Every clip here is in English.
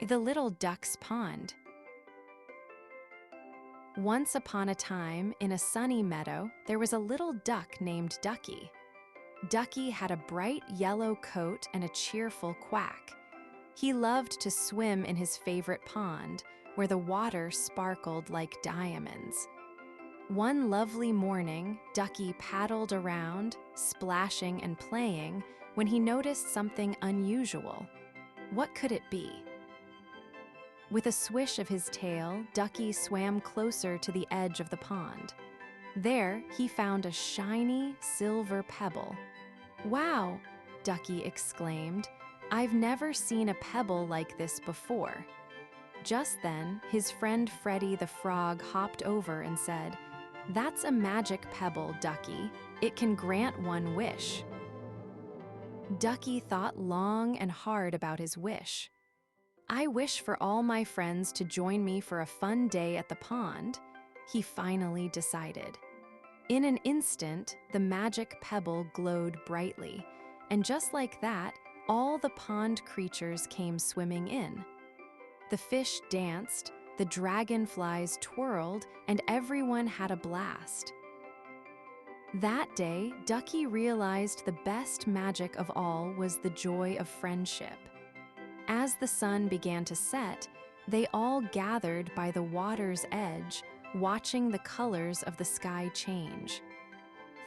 The Little Duck's Pond. Once upon a time, in a sunny meadow, there was a little duck named Ducky. Ducky had a bright yellow coat and a cheerful quack. He loved to swim in his favorite pond, where the water sparkled like diamonds. One lovely morning, Ducky paddled around, splashing and playing, when he noticed something unusual. What could it be? With a swish of his tail, Ducky swam closer to the edge of the pond. There, he found a shiny, silver pebble. "Wow!" Ducky exclaimed. "I've never seen a pebble like this before." Just then, his friend Freddie the Frog hopped over and said, "That's a magic pebble, Ducky. It can grant one wish." Ducky thought long and hard about his wish. "I wish for all my friends to join me for a fun day at the pond," he finally decided. In an instant, the magic pebble glowed brightly, and just like that, all the pond creatures came swimming in. The fish danced, the dragonflies twirled, and everyone had a blast. That day, Ducky realized the best magic of all was the joy of friendship. As the sun began to set, they all gathered by the water's edge, watching the colors of the sky change.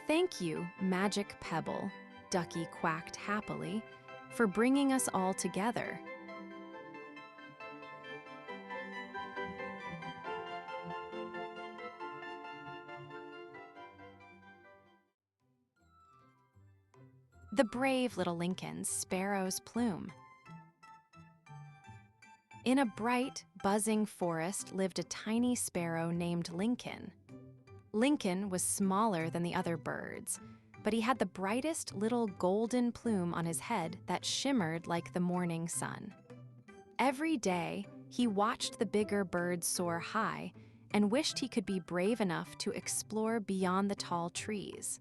"Thank you, Magic Pebble," Ducky quacked happily, "for bringing us all together." The brave little Lincoln's Sparrow's Plume. In a bright, buzzing forest lived a tiny sparrow named Lincoln. Lincoln was smaller than the other birds, but he had the brightest little golden plume on his head that shimmered like the morning sun. Every day, he watched the bigger birds soar high and wished he could be brave enough to explore beyond the tall trees.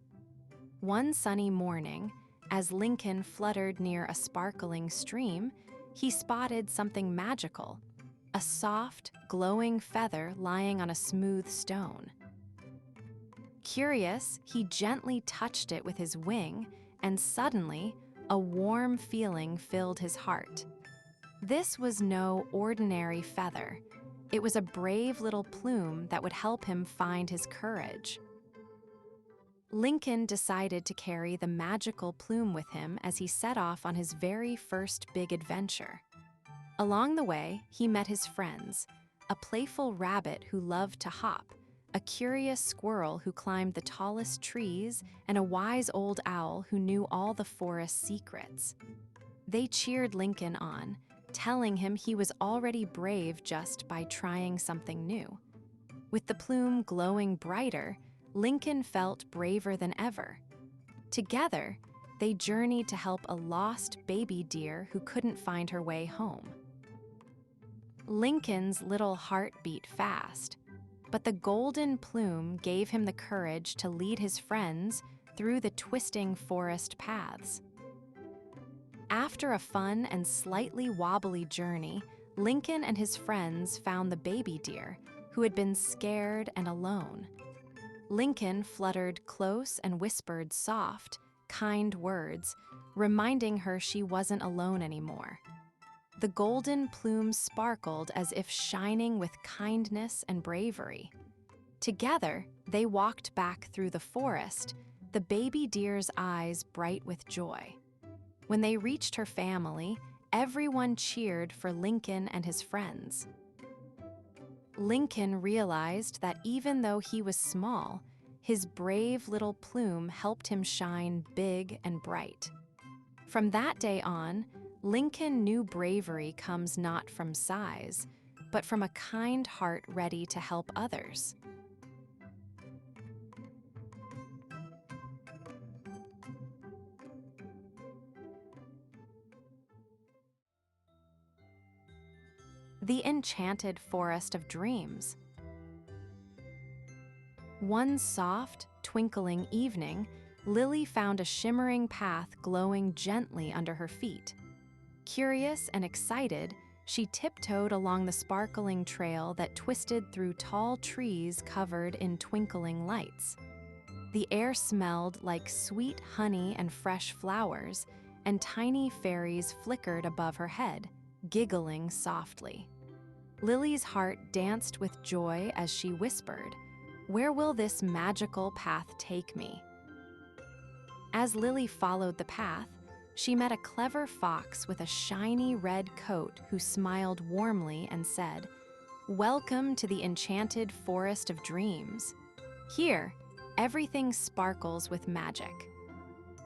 One sunny morning, as Lincoln fluttered near a sparkling stream, he spotted something magical, a soft, glowing feather lying on a smooth stone. Curious, he gently touched it with his wing, and suddenly, a warm feeling filled his heart. This was no ordinary feather. It was a brave little plume that would help him find his courage. Lincoln decided to carry the magical plume with him as he set off on his very first big adventure. Along the way, he met his friends, a playful rabbit who loved to hop, a curious squirrel who climbed the tallest trees, and a wise old owl who knew all the forest's secrets. They cheered Lincoln on, telling him he was already brave just by trying something new. With the plume glowing brighter, Lincoln felt braver than ever. Together, they journeyed to help a lost baby deer who couldn't find her way home. Lincoln's little heart beat fast, but the golden plume gave him the courage to lead his friends through the twisting forest paths. After a fun and slightly wobbly journey, Lincoln and his friends found the baby deer, who had been scared and alone. Lincoln fluttered close and whispered soft, kind words, reminding her she wasn't alone anymore. The golden plume sparkled as if shining with kindness and bravery. Together, they walked back through the forest, the baby deer's eyes bright with joy. When they reached her family, everyone cheered for Lincoln and his friends. Lincoln realized that even though he was small, his brave little plume helped him shine big and bright. From that day on, Lincoln knew bravery comes not from size, but from a kind heart ready to help others. The Enchanted Forest of Dreams. One soft, twinkling evening, Lily found a shimmering path glowing gently under her feet. Curious and excited, she tiptoed along the sparkling trail that twisted through tall trees covered in twinkling lights. The air smelled like sweet honey and fresh flowers, and tiny fairies flickered above her head, giggling softly. Lily's heart danced with joy as she whispered, "Where will this magical path take me?" As Lily followed the path, she met a clever fox with a shiny red coat who smiled warmly and said, "Welcome to the enchanted forest of dreams. Here, everything sparkles with magic."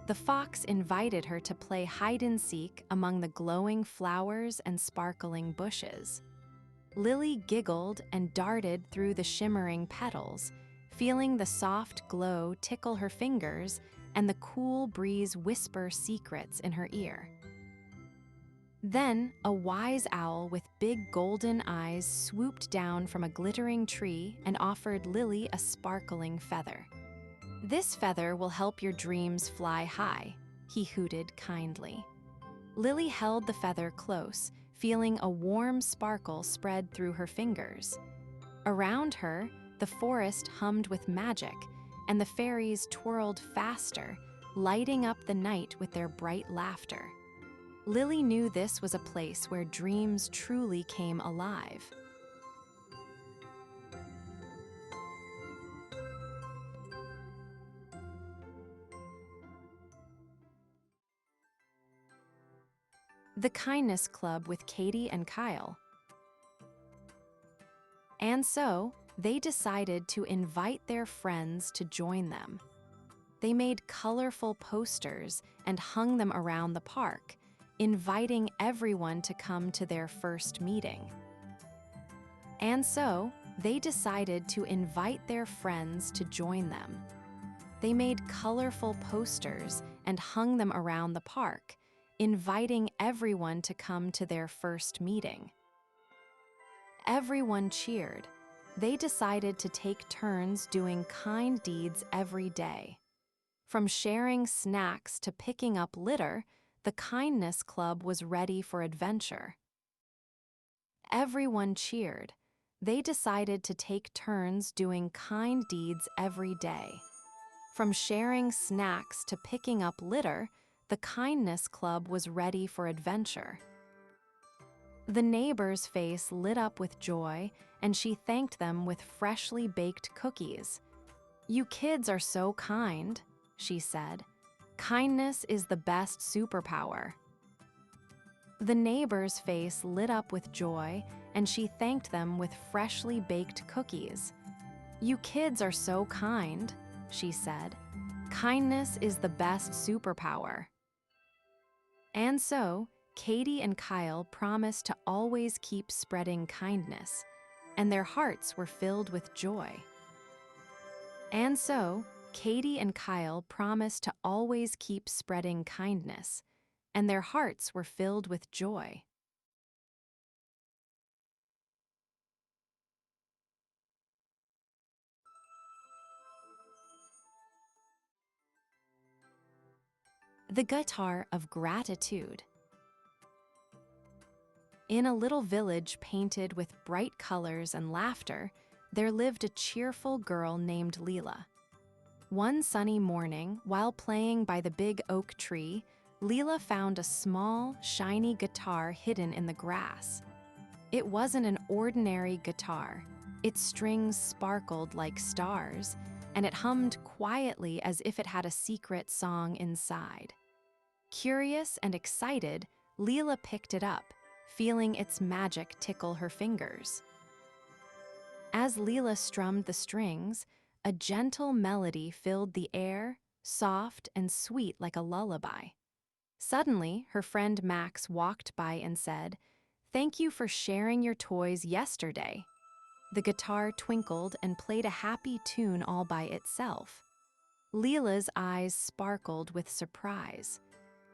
The fox invited her to play hide-and-seek among the glowing flowers and sparkling bushes. Lily giggled and darted through the shimmering petals, feeling the soft glow tickle her fingers and the cool breeze whisper secrets in her ear. Then, a wise owl with big golden eyes swooped down from a glittering tree and offered Lily a sparkling feather. "This feather will help your dreams fly high," he hooted kindly. Lily held the feather close, feeling a warm sparkle spread through her fingers. Around her, the forest hummed with magic, and the fairies twirled faster, lighting up the night with their bright laughter. Lily knew this was a place where dreams truly came alive. The Kindness Club with Katie and Kyle. And so, they decided to invite their friends to join them. They made colorful posters and hung them around the park, inviting everyone to come to their first meeting. And so, they decided to invite their friends to join them. They made colorful posters and hung them around the park, inviting everyone to come to their first meeting. Everyone cheered. They decided to take turns doing kind deeds every day. From sharing snacks to picking up litter, the Kindness Club was ready for adventure. Everyone cheered. They decided to take turns doing kind deeds every day. From sharing snacks to picking up litter, the Kindness Club was ready for adventure. The neighbor's face lit up with joy, and she thanked them with freshly baked cookies. "You kids are so kind," she said. "Kindness is the best superpower." The neighbor's face lit up with joy, and she thanked them with freshly baked cookies. "You kids are so kind," she said. "Kindness is the best superpower." And so, Katie and Kyle promised to always keep spreading kindness, and their hearts were filled with joy. And so, Katie and Kyle promised to always keep spreading kindness, and their hearts were filled with joy. The Guitar of Gratitude. In a little village painted with bright colors and laughter, there lived a cheerful girl named Leela. One sunny morning, while playing by the big oak tree, Leela found a small, shiny guitar hidden in the grass. It wasn't an ordinary guitar. Its strings sparkled like stars, and it hummed quietly as if it had a secret song inside. Curious and excited, Leela picked it up, feeling its magic tickle her fingers. As Leela strummed the strings, a gentle melody filled the air, soft and sweet like a lullaby. Suddenly, her friend Max walked by and said, "Thank you for sharing your toys yesterday." The guitar twinkled and played a happy tune all by itself. Leela's eyes sparkled with surprise.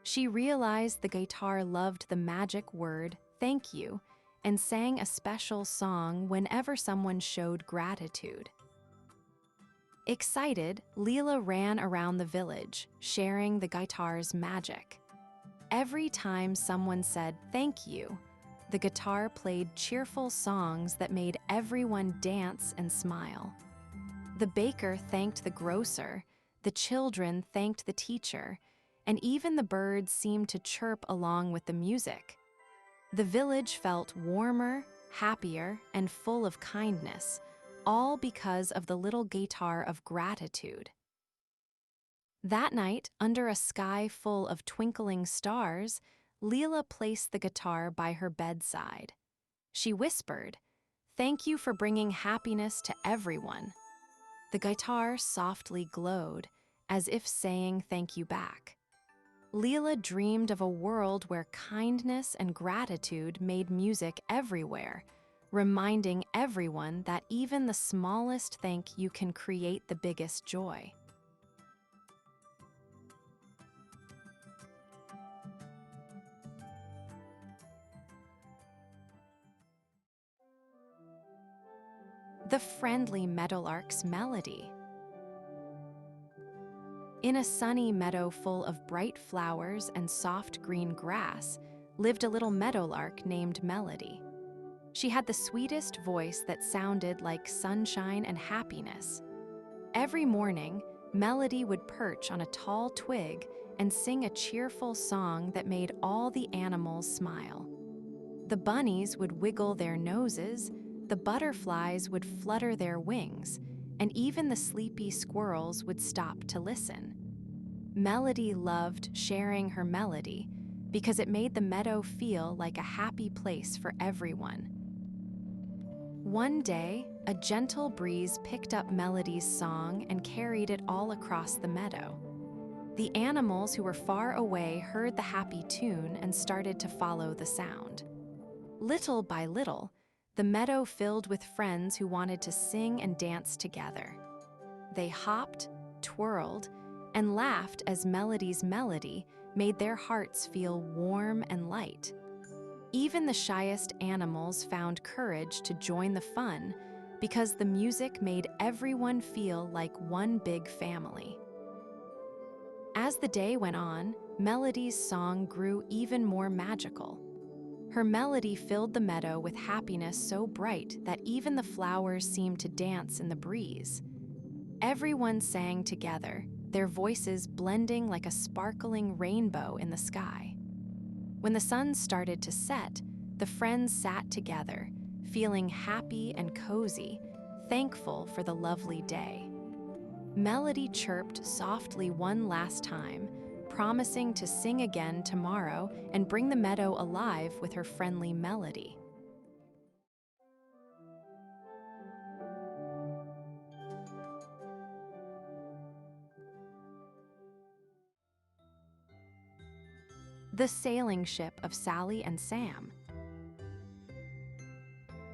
She realized the guitar loved the magic word, "thank you," and sang a special song whenever someone showed gratitude. Excited, Leela ran around the village, sharing the guitar's magic. Every time someone said, "thank you," The guitar played cheerful songs that made everyone dance and smile. The baker thanked the grocer, the children thanked the teacher, and even the birds seemed to chirp along with the music. The village felt warmer, happier, and full of kindness, all because of the little guitar of gratitude. That night, under a sky full of twinkling stars, Leela placed the guitar by her bedside. She whispered, "Thank you for bringing happiness to everyone." The guitar softly glowed, as if saying thank you back. Leela dreamed of a world where kindness and gratitude made music everywhere, reminding everyone that even the smallest thank you can create the biggest joy. The friendly meadowlark's melody. In a sunny meadow full of bright flowers and soft green grass lived a little meadowlark named Melody. She had the sweetest voice that sounded like sunshine and happiness. Every morning, Melody would perch on a tall twig and sing a cheerful song that made all the animals smile. The bunnies would wiggle their noses, the butterflies would flutter their wings, and even the sleepy squirrels would stop to listen. Melody loved sharing her melody because it made the meadow feel like a happy place for everyone. One day, a gentle breeze picked up Melody's song and carried it all across the meadow. The animals who were far away heard the happy tune and started to follow the sound. Little by little, the meadow filled with friends who wanted to sing and dance together. They hopped, twirled, and laughed as Melody's melody made their hearts feel warm and light. Even the shyest animals found courage to join the fun because the music made everyone feel like one big family. As the day went on, Melody's song grew even more magical. Her melody filled the meadow with happiness so bright that even the flowers seemed to dance in the breeze. Everyone sang together, their voices blending like a sparkling rainbow in the sky. When the sun started to set, the friends sat together, feeling happy and cozy, thankful for the lovely day. Melody chirped softly one last time, promising to sing again tomorrow and bring the meadow alive with her friendly melody. The Sailing Ship of Sally and Sam.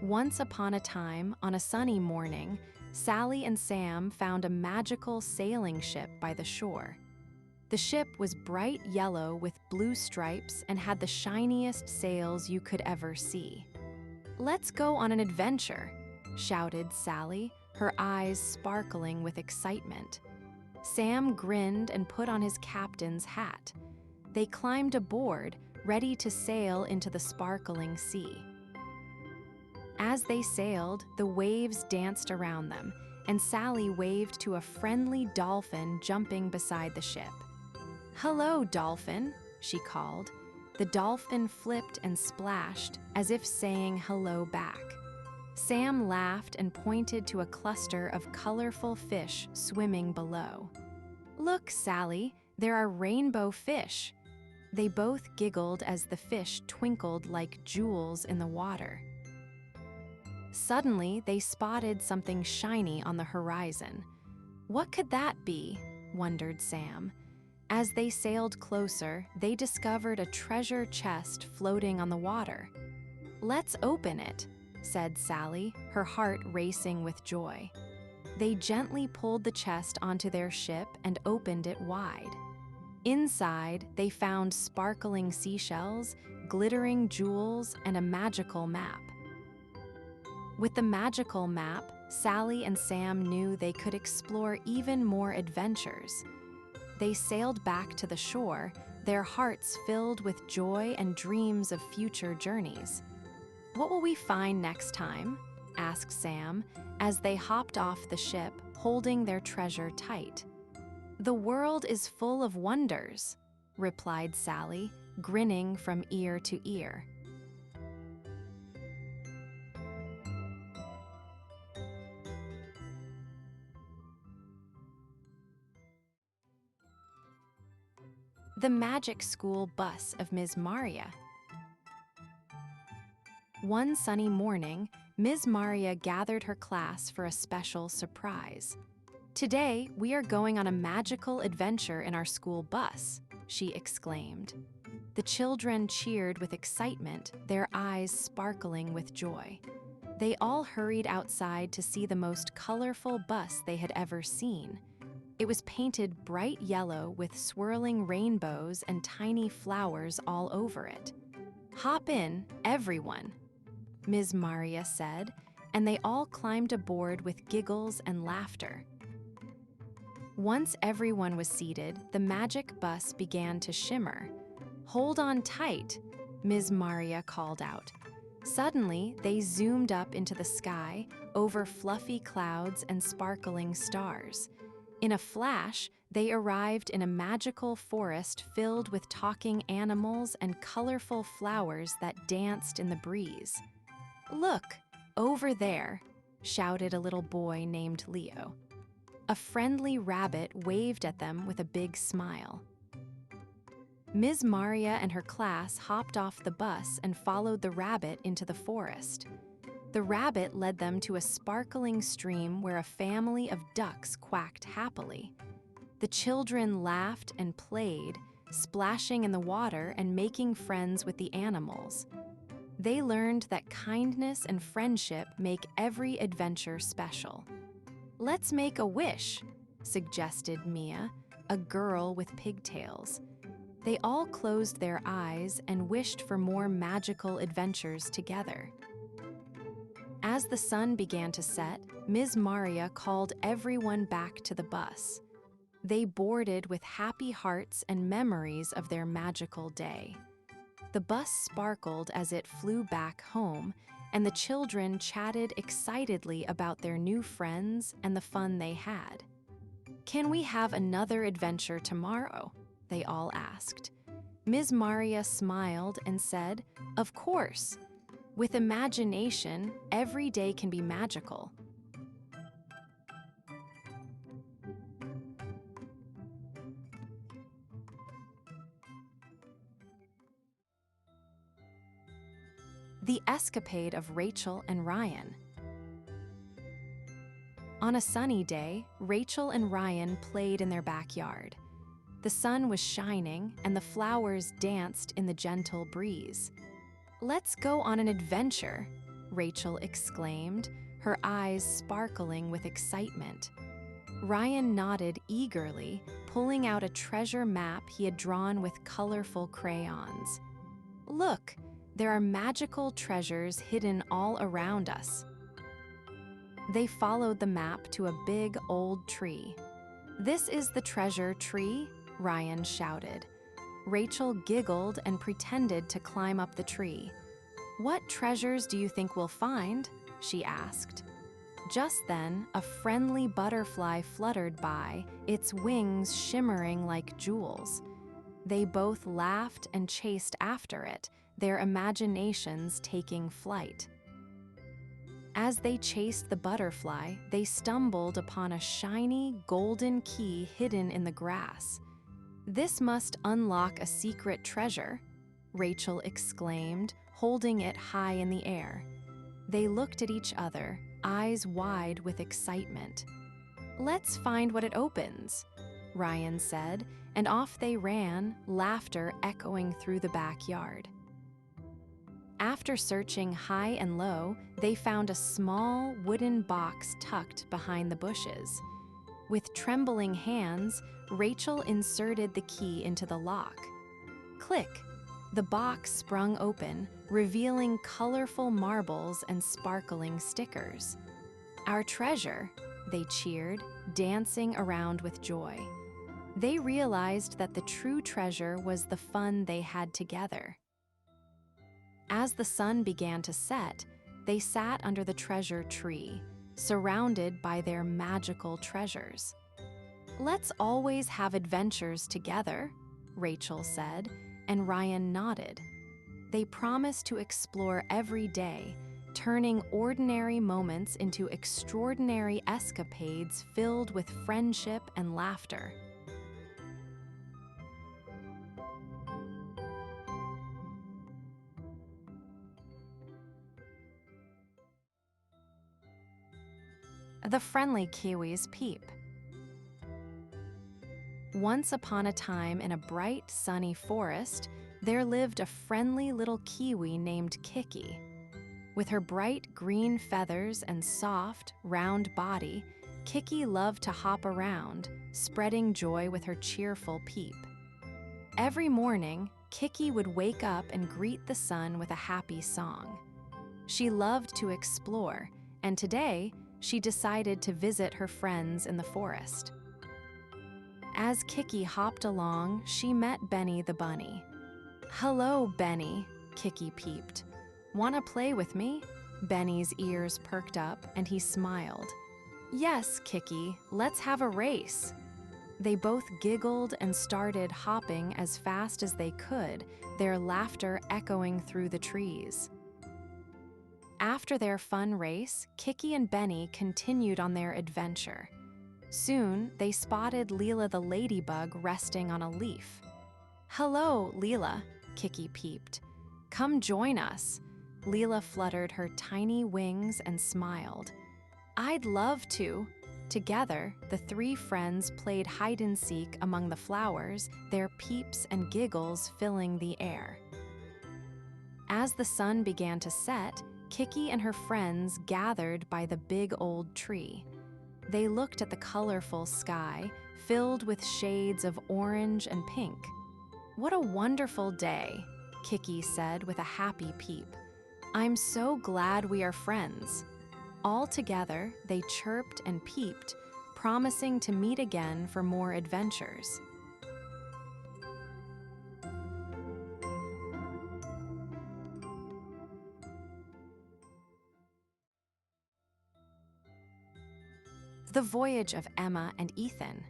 Once upon a time, on a sunny morning, Sally and Sam found a magical sailing ship by the shore. The ship was bright yellow with blue stripes and had the shiniest sails you could ever see. "Let's go on an adventure," shouted Sally, her eyes sparkling with excitement. Sam grinned and put on his captain's hat. They climbed aboard, ready to sail into the sparkling sea. As they sailed, the waves danced around them, and Sally waved to a friendly dolphin jumping beside the ship. "Hello, dolphin," she called. The dolphin flipped and splashed, as if saying hello back. Sam laughed and pointed to a cluster of colorful fish swimming below. "Look, Sally, there are rainbow fish." They both giggled as the fish twinkled like jewels in the water. Suddenly, they spotted something shiny on the horizon. "What could that be?" wondered Sam. As they sailed closer, they discovered a treasure chest floating on the water. "Let's open it," said Sally, her heart racing with joy. They gently pulled the chest onto their ship and opened it wide. Inside, they found sparkling seashells, glittering jewels, and a magical map. With the magical map, Sally and Sam knew they could explore even more adventures. They sailed back to the shore, their hearts filled with joy and dreams of future journeys. What will we find next time? Asked Sam as they hopped off the ship, holding their treasure tight. The world is full of wonders, replied Sally, grinning from ear to ear. The Magic School Bus of Ms. Maria. One sunny morning, Ms. Maria gathered her class for a special surprise. Today, we are going on a magical adventure in our school bus, she exclaimed. The children cheered with excitement, their eyes sparkling with joy. They all hurried outside to see the most colorful bus they had ever seen. It was painted bright yellow with swirling rainbows and tiny flowers all over it. "Hop in, everyone," Ms. Maria said, and they all climbed aboard with giggles and laughter. Once everyone was seated, the magic bus began to shimmer. "Hold on tight," Ms. Maria called out. Suddenly, they zoomed up into the sky, over fluffy clouds and sparkling stars. In a flash, they arrived in a magical forest filled with talking animals and colorful flowers that danced in the breeze. "Look, over there," shouted a little boy named Leo. A friendly rabbit waved at them with a big smile. Ms. Maria and her class hopped off the bus and followed the rabbit into the forest. The rabbit led them to a sparkling stream where a family of ducks quacked happily. The children laughed and played, splashing in the water and making friends with the animals. They learned that kindness and friendship make every adventure special. "Let's make a wish," suggested Mia, a girl with pigtails. They all closed their eyes and wished for more magical adventures together. As the sun began to set, Ms. Maria called everyone back to the bus. They boarded with happy hearts and memories of their magical day. The bus sparkled as it flew back home, and the children chatted excitedly about their new friends and the fun they had. "Can we have another adventure tomorrow?" they all asked. Ms. Maria smiled and said, "Of course. With imagination, every day can be magical." The Escapade of Rachel and Ryan. On a sunny day, Rachel and Ryan played in their backyard. The sun was shining and the flowers danced in the gentle breeze. "Let's go on an adventure," Rachel exclaimed, her eyes sparkling with excitement. Ryan nodded eagerly, pulling out a treasure map he had drawn with colorful crayons. "Look, there are magical treasures hidden all around us." They followed the map to a big old tree. "This is the treasure tree," Ryan shouted. Rachel giggled and pretended to climb up the tree. "What treasures do you think we'll find?" she asked. Just then, a friendly butterfly fluttered by, its wings shimmering like jewels. They both laughed and chased after it, their imaginations taking flight. As they chased the butterfly, they stumbled upon a shiny, golden key hidden in the grass. "This must unlock a secret treasure," Rachel exclaimed, holding it high in the air. They looked at each other, eyes wide with excitement. "Let's find what it opens," Ryan said, and off they ran, laughter echoing through the backyard. After searching high and low, they found a small wooden box tucked behind the bushes. With trembling hands, Rachel inserted the key into the lock. Click! The box sprung open, revealing colorful marbles and sparkling stickers. "Our treasure," they cheered, dancing around with joy. They realized that the true treasure was the fun they had together. As the sun began to set, they sat under the treasure tree, surrounded by their magical treasures. "Let's always have adventures together," Rachel said, and Ryan nodded. They promised to explore every day, turning ordinary moments into extraordinary escapades filled with friendship and laughter. The friendly Kiwi's Peep. Once upon a time in a bright, sunny forest, there lived a friendly little Kiwi named Kiki. With her bright green feathers and soft, round body, Kiki loved to hop around, spreading joy with her cheerful peep. Every morning, Kiki would wake up and greet the sun with a happy song. She loved to explore, and today, she decided to visit her friends in the forest. As Kiki hopped along, she met Benny the bunny. "Hello, Benny," Kiki peeped. "Wanna play with me?" Benny's ears perked up and he smiled. "Yes, Kiki, let's have a race." They both giggled and started hopping as fast as they could, their laughter echoing through the trees. After their fun race, Kiki and Benny continued on their adventure. Soon, they spotted Leela the ladybug resting on a leaf. "Hello, Leela," Kiki peeped. "Come join us." Leela fluttered her tiny wings and smiled. "I'd love to." Together, the three friends played hide-and-seek among the flowers, their peeps and giggles filling the air. As the sun began to set, Kiki and her friends gathered by the big old tree. They looked at the colorful sky, filled with shades of orange and pink. "What a wonderful day," Kiki said with a happy peep. "I'm so glad we are friends." All together, they chirped and peeped, promising to meet again for more adventures. The Voyage of Emma and Ethan.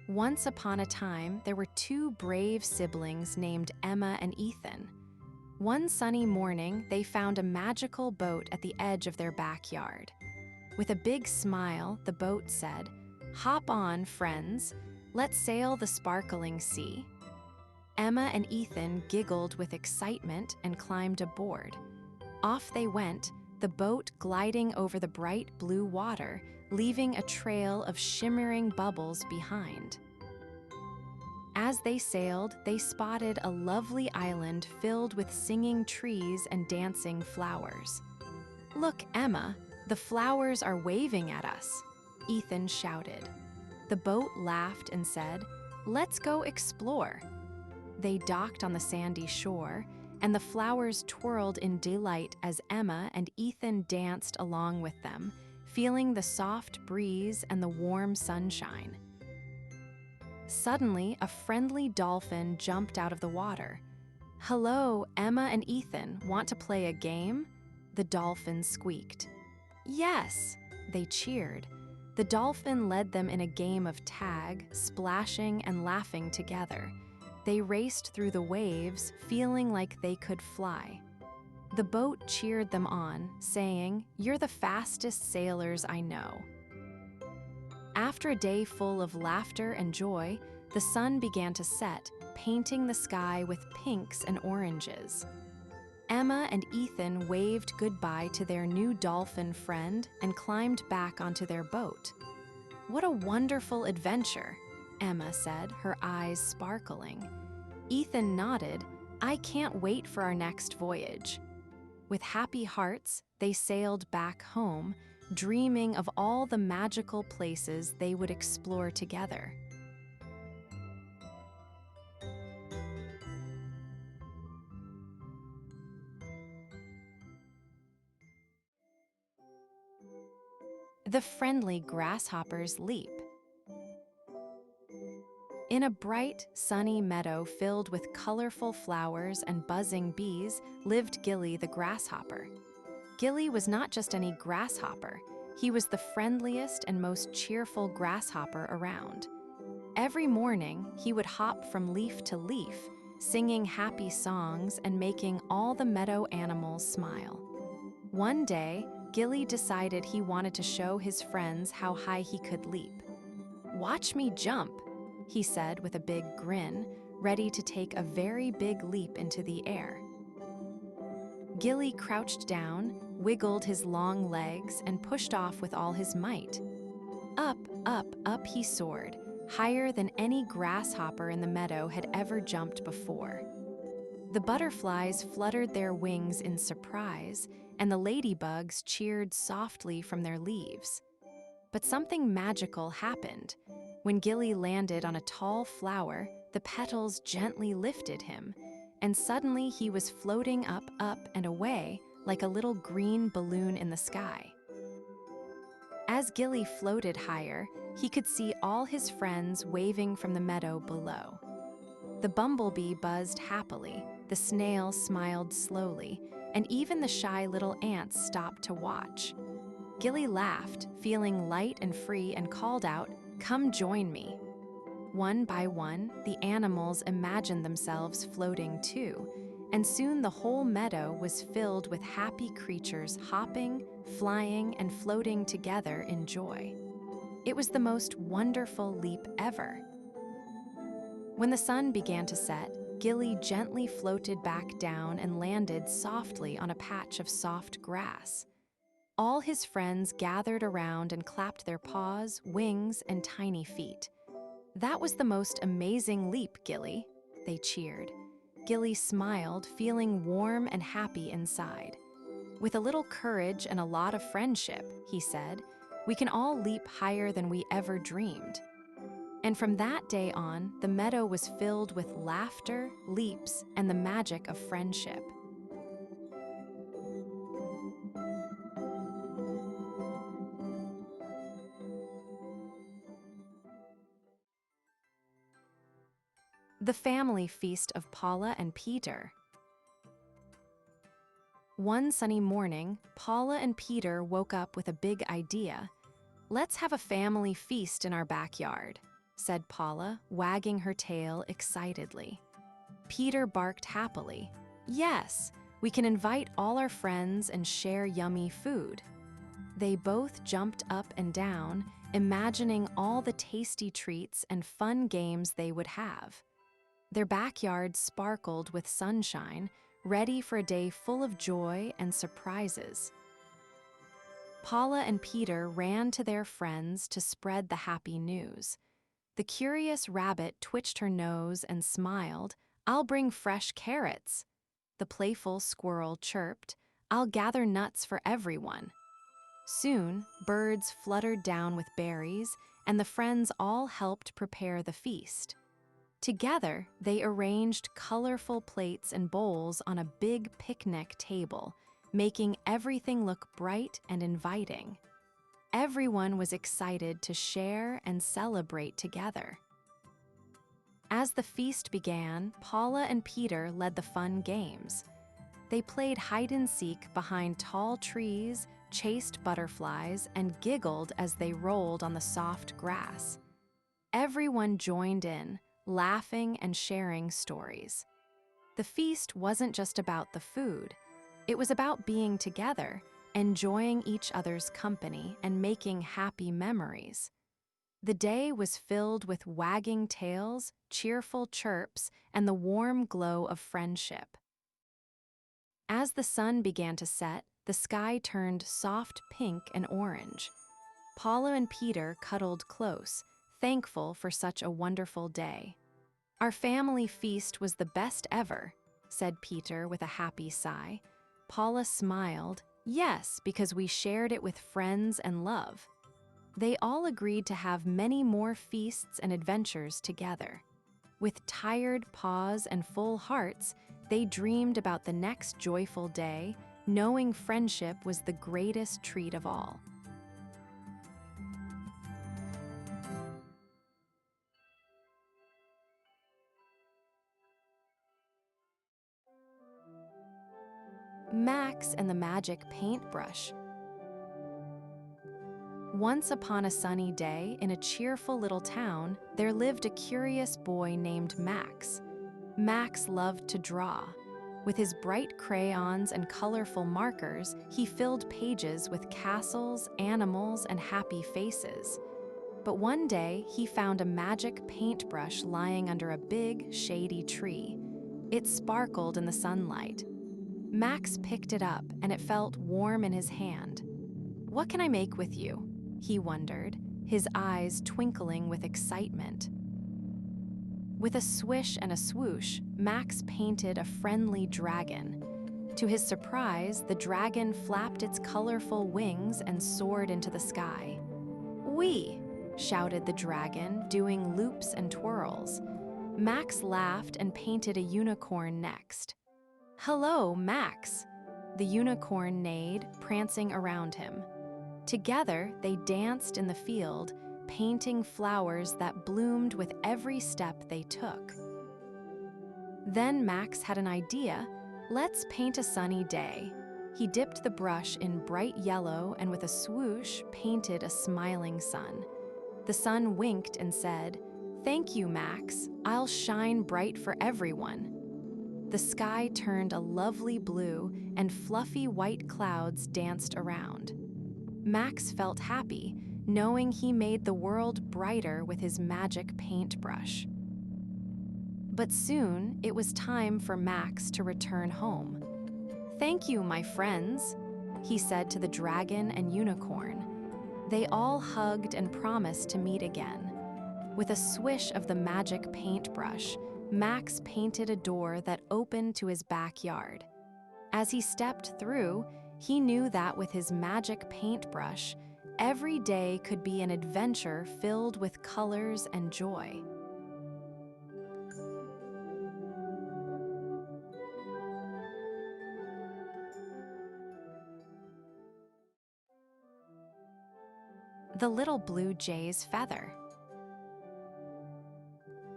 Once upon a time, there were two brave siblings named Emma and Ethan. One sunny morning, they found a magical boat at the edge of their backyard. With a big smile, the boat said, "Hop on, friends. Let's sail the sparkling sea." Emma and Ethan giggled with excitement and climbed aboard. Off they went, the boat gliding over the bright blue water, leaving a trail of shimmering bubbles behind. As they sailed, they spotted a lovely island filled with singing trees and dancing flowers. "Look, Emma, the flowers are waving at us," Ethan shouted. The boat laughed and said, "Let's go explore." They docked on the sandy shore, and the flowers twirled in delight as Emma and Ethan danced along with them, feeling the soft breeze and the warm sunshine. Suddenly, a friendly dolphin jumped out of the water. "Hello, Emma and Ethan, want to play a game?" The dolphin squeaked. "Yes!" They cheered. The dolphin led them in a game of tag, splashing and laughing together. They raced through the waves, feeling like they could fly. The boat cheered them on, saying, "You're the fastest sailors I know." After a day full of laughter and joy, the sun began to set, painting the sky with pinks and oranges. Emma and Ethan waved goodbye to their new dolphin friend and climbed back onto their boat. "What a wonderful adventure," Emma said, her eyes sparkling. Ethan nodded, "I can't wait for our next voyage." With happy hearts, they sailed back home, dreaming of all the magical places they would explore together. The friendly grasshopper's leap. In a bright, sunny meadow filled with colorful flowers and buzzing bees lived Gilly the grasshopper. Gilly was not just any grasshopper, he was the friendliest and most cheerful grasshopper around. Every morning, he would hop from leaf to leaf, singing happy songs and making all the meadow animals smile. One day, Gilly decided he wanted to show his friends how high he could leap. "Watch me jump," he said with a big grin, ready to take a very big leap into the air. Gilly crouched down, wiggled his long legs, and pushed off with all his might. Up, up, up he soared, higher than any grasshopper in the meadow had ever jumped before. The butterflies fluttered their wings in surprise, and the ladybugs cheered softly from their leaves. But something magical happened. When Gilly landed on a tall flower, the petals gently lifted him, and suddenly he was floating up, up, and away like a little green balloon in the sky. As Gilly floated higher, he could see all his friends waving from the meadow below. The bumblebee buzzed happily, the snail smiled slowly, and even the shy little ants stopped to watch. Gilly laughed, feeling light and free, and called out, "Come join me." One by one, the animals imagined themselves floating too, and soon the whole meadow was filled with happy creatures hopping, flying, and floating together in joy. It was the most wonderful leap ever. When the sun began to set, Gilly gently floated back down and landed softly on a patch of soft grass. All his friends gathered around and clapped their paws, wings, and tiny feet. "That was the most amazing leap, Gilly," they cheered. Gilly smiled, feeling warm and happy inside. "With a little courage and a lot of friendship," he said, "we can all leap higher than we ever dreamed." And from that day on, the meadow was filled with laughter, leaps, and the magic of friendship. The Family Feast of Paula and Peter. One sunny morning, Paula and Peter woke up with a big idea. "Let's have a family feast in our backyard," said Paula, wagging her tail excitedly. Peter barked happily. "Yes, we can invite all our friends and share yummy food." They both jumped up and down, imagining all the tasty treats and fun games they would have. Their backyard sparkled with sunshine, ready for a day full of joy and surprises. Paula and Peter ran to their friends to spread the happy news. The curious rabbit twitched her nose and smiled. "I'll bring fresh carrots." The playful squirrel chirped, "I'll gather nuts for everyone." Soon, birds fluttered down with berries, and the friends all helped prepare the feast. Together, they arranged colorful plates and bowls on a big picnic table, making everything look bright and inviting. Everyone was excited to share and celebrate together. As the feast began, Paula and Peter led the fun games. They played hide-and-seek behind tall trees, chased butterflies, and giggled as they rolled on the soft grass. Everyone joined in, laughing and sharing stories. The feast wasn't just about the food. It was about being together, enjoying each other's company, and making happy memories. The day was filled with wagging tails, cheerful chirps, and the warm glow of friendship. As the sun began to set, the sky turned soft pink and orange. Paula and Peter cuddled close, thankful for such a wonderful day. "Our family feast was the best ever," said Peter with a happy sigh. Paula smiled. "Yes, because we shared it with friends and love." They all agreed to have many more feasts and adventures together. With tired paws and full hearts, they dreamed about the next joyful day, knowing friendship was the greatest treat of all. Max and the Magic Paintbrush. Once upon a sunny day in a cheerful little town, there lived a curious boy named Max. Max loved to draw. With his bright crayons and colorful markers, he filled pages with castles, animals, and happy faces. But one day, he found a magic paintbrush lying under a big, shady tree. It sparkled in the sunlight. Max picked it up, and it felt warm in his hand. "What can I make with you?" he wondered, his eyes twinkling with excitement. With a swish and a swoosh, Max painted a friendly dragon. To his surprise, the dragon flapped its colorful wings and soared into the sky. "Whee!" shouted the dragon, doing loops and twirls. Max laughed and painted a unicorn next. "Hello, Max!" The unicorn neighed, prancing around him. Together, they danced in the field, painting flowers that bloomed with every step they took. Then Max had an idea. "Let's paint a sunny day." He dipped the brush in bright yellow and with a swoosh painted a smiling sun. The sun winked and said, "Thank you, Max. I'll shine bright for everyone." The sky turned a lovely blue and fluffy white clouds danced around. Max felt happy, knowing he made the world brighter with his magic paintbrush. But soon, it was time for Max to return home. "Thank you, my friends," he said to the dragon and unicorn. They all hugged and promised to meet again. With a swish of the magic paintbrush, Max painted a door that opened to his backyard. As he stepped through, he knew that with his magic paintbrush, every day could be an adventure filled with colors and joy. The Little Blue Jay's Feather.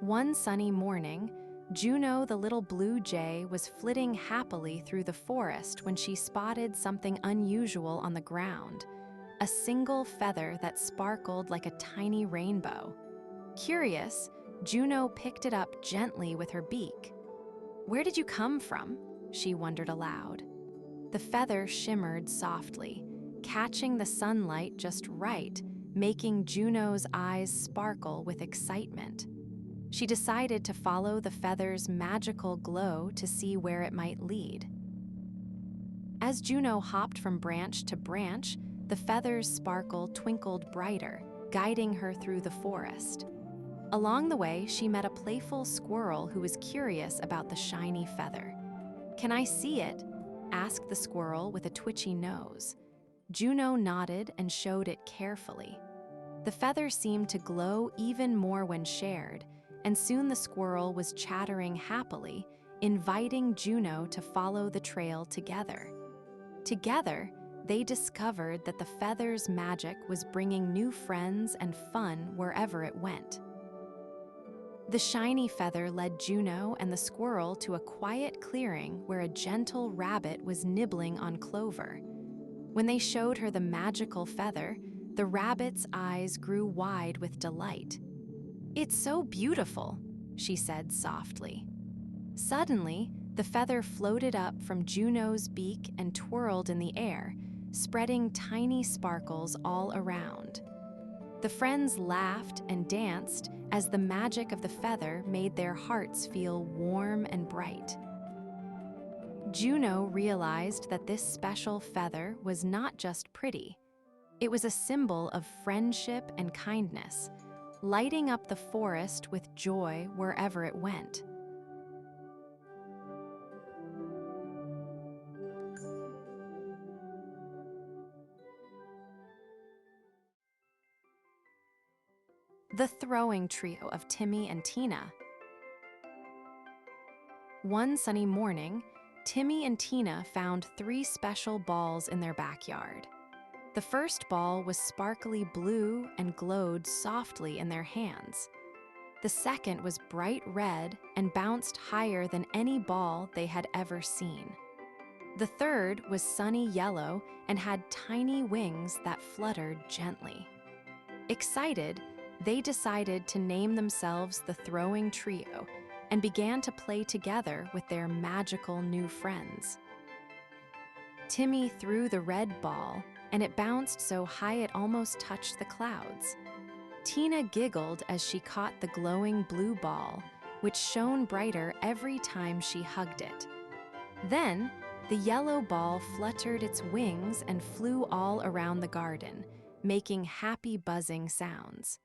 One sunny morning, Juno the little blue jay was flitting happily through the forest when she spotted something unusual on the ground, a single feather that sparkled like a tiny rainbow. Curious, Juno picked it up gently with her beak. "Where did you come from?" she wondered aloud. The feather shimmered softly, catching the sunlight just right, making Juno's eyes sparkle with excitement. She decided to follow the feather's magical glow to see where it might lead. As Juno hopped from branch to branch, the feather's sparkle twinkled brighter, guiding her through the forest. Along the way, she met a playful squirrel who was curious about the shiny feather. "Can I see it?" asked the squirrel with a twitchy nose. Juno nodded and showed it carefully. The feather seemed to glow even more when shared, and soon the squirrel was chattering happily, inviting Juno to follow the trail together. Together, they discovered that the feather's magic was bringing new friends and fun wherever it went. The shiny feather led Juno and the squirrel to a quiet clearing where a gentle rabbit was nibbling on clover. When they showed her the magical feather, the rabbit's eyes grew wide with delight. "It's so beautiful," she said softly. Suddenly, the feather floated up from Juno's beak and twirled in the air, spreading tiny sparkles all around. The friends laughed and danced as the magic of the feather made their hearts feel warm and bright. Juno realized that this special feather was not just pretty. It was a symbol of friendship and kindness, lighting up the forest with joy wherever it went. The Throwing Trio of Timmy and Tina. One sunny morning, Timmy and Tina found 3 special balls in their backyard. The first ball was sparkly blue and glowed softly in their hands. The second was bright red and bounced higher than any ball they had ever seen. The third was sunny yellow and had tiny wings that fluttered gently. Excited, they decided to name themselves the Throwing Trio and began to play together with their magical new friends. Timmy threw the red ball, and it bounced so high it almost touched the clouds. Tina giggled as she caught the glowing blue ball, which shone brighter every time she hugged it. Then, the yellow ball fluttered its wings and flew all around the garden, making happy buzzing sounds.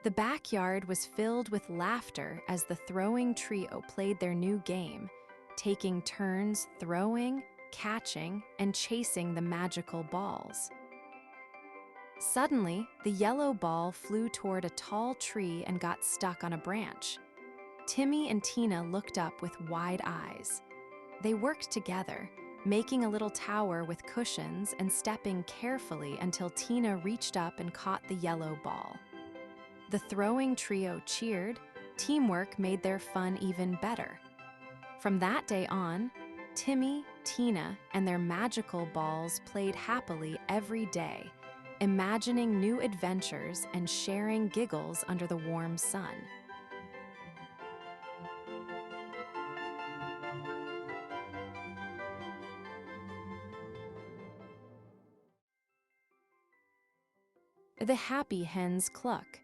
The backyard was filled with laughter as the Throwing Trio played their new game, taking turns throwing, catching, and chasing the magical balls. Suddenly, the yellow ball flew toward a tall tree and got stuck on a branch. Timmy and Tina looked up with wide eyes. They worked together, making a little tower with cushions and stepping carefully until Tina reached up and caught the yellow ball. The Throwing Trio cheered. Teamwork made their fun even better. From that day on, Timmy, Tina, and their magical balls played happily every day, imagining new adventures and sharing giggles under the warm sun. The Happy Hen's Cluck.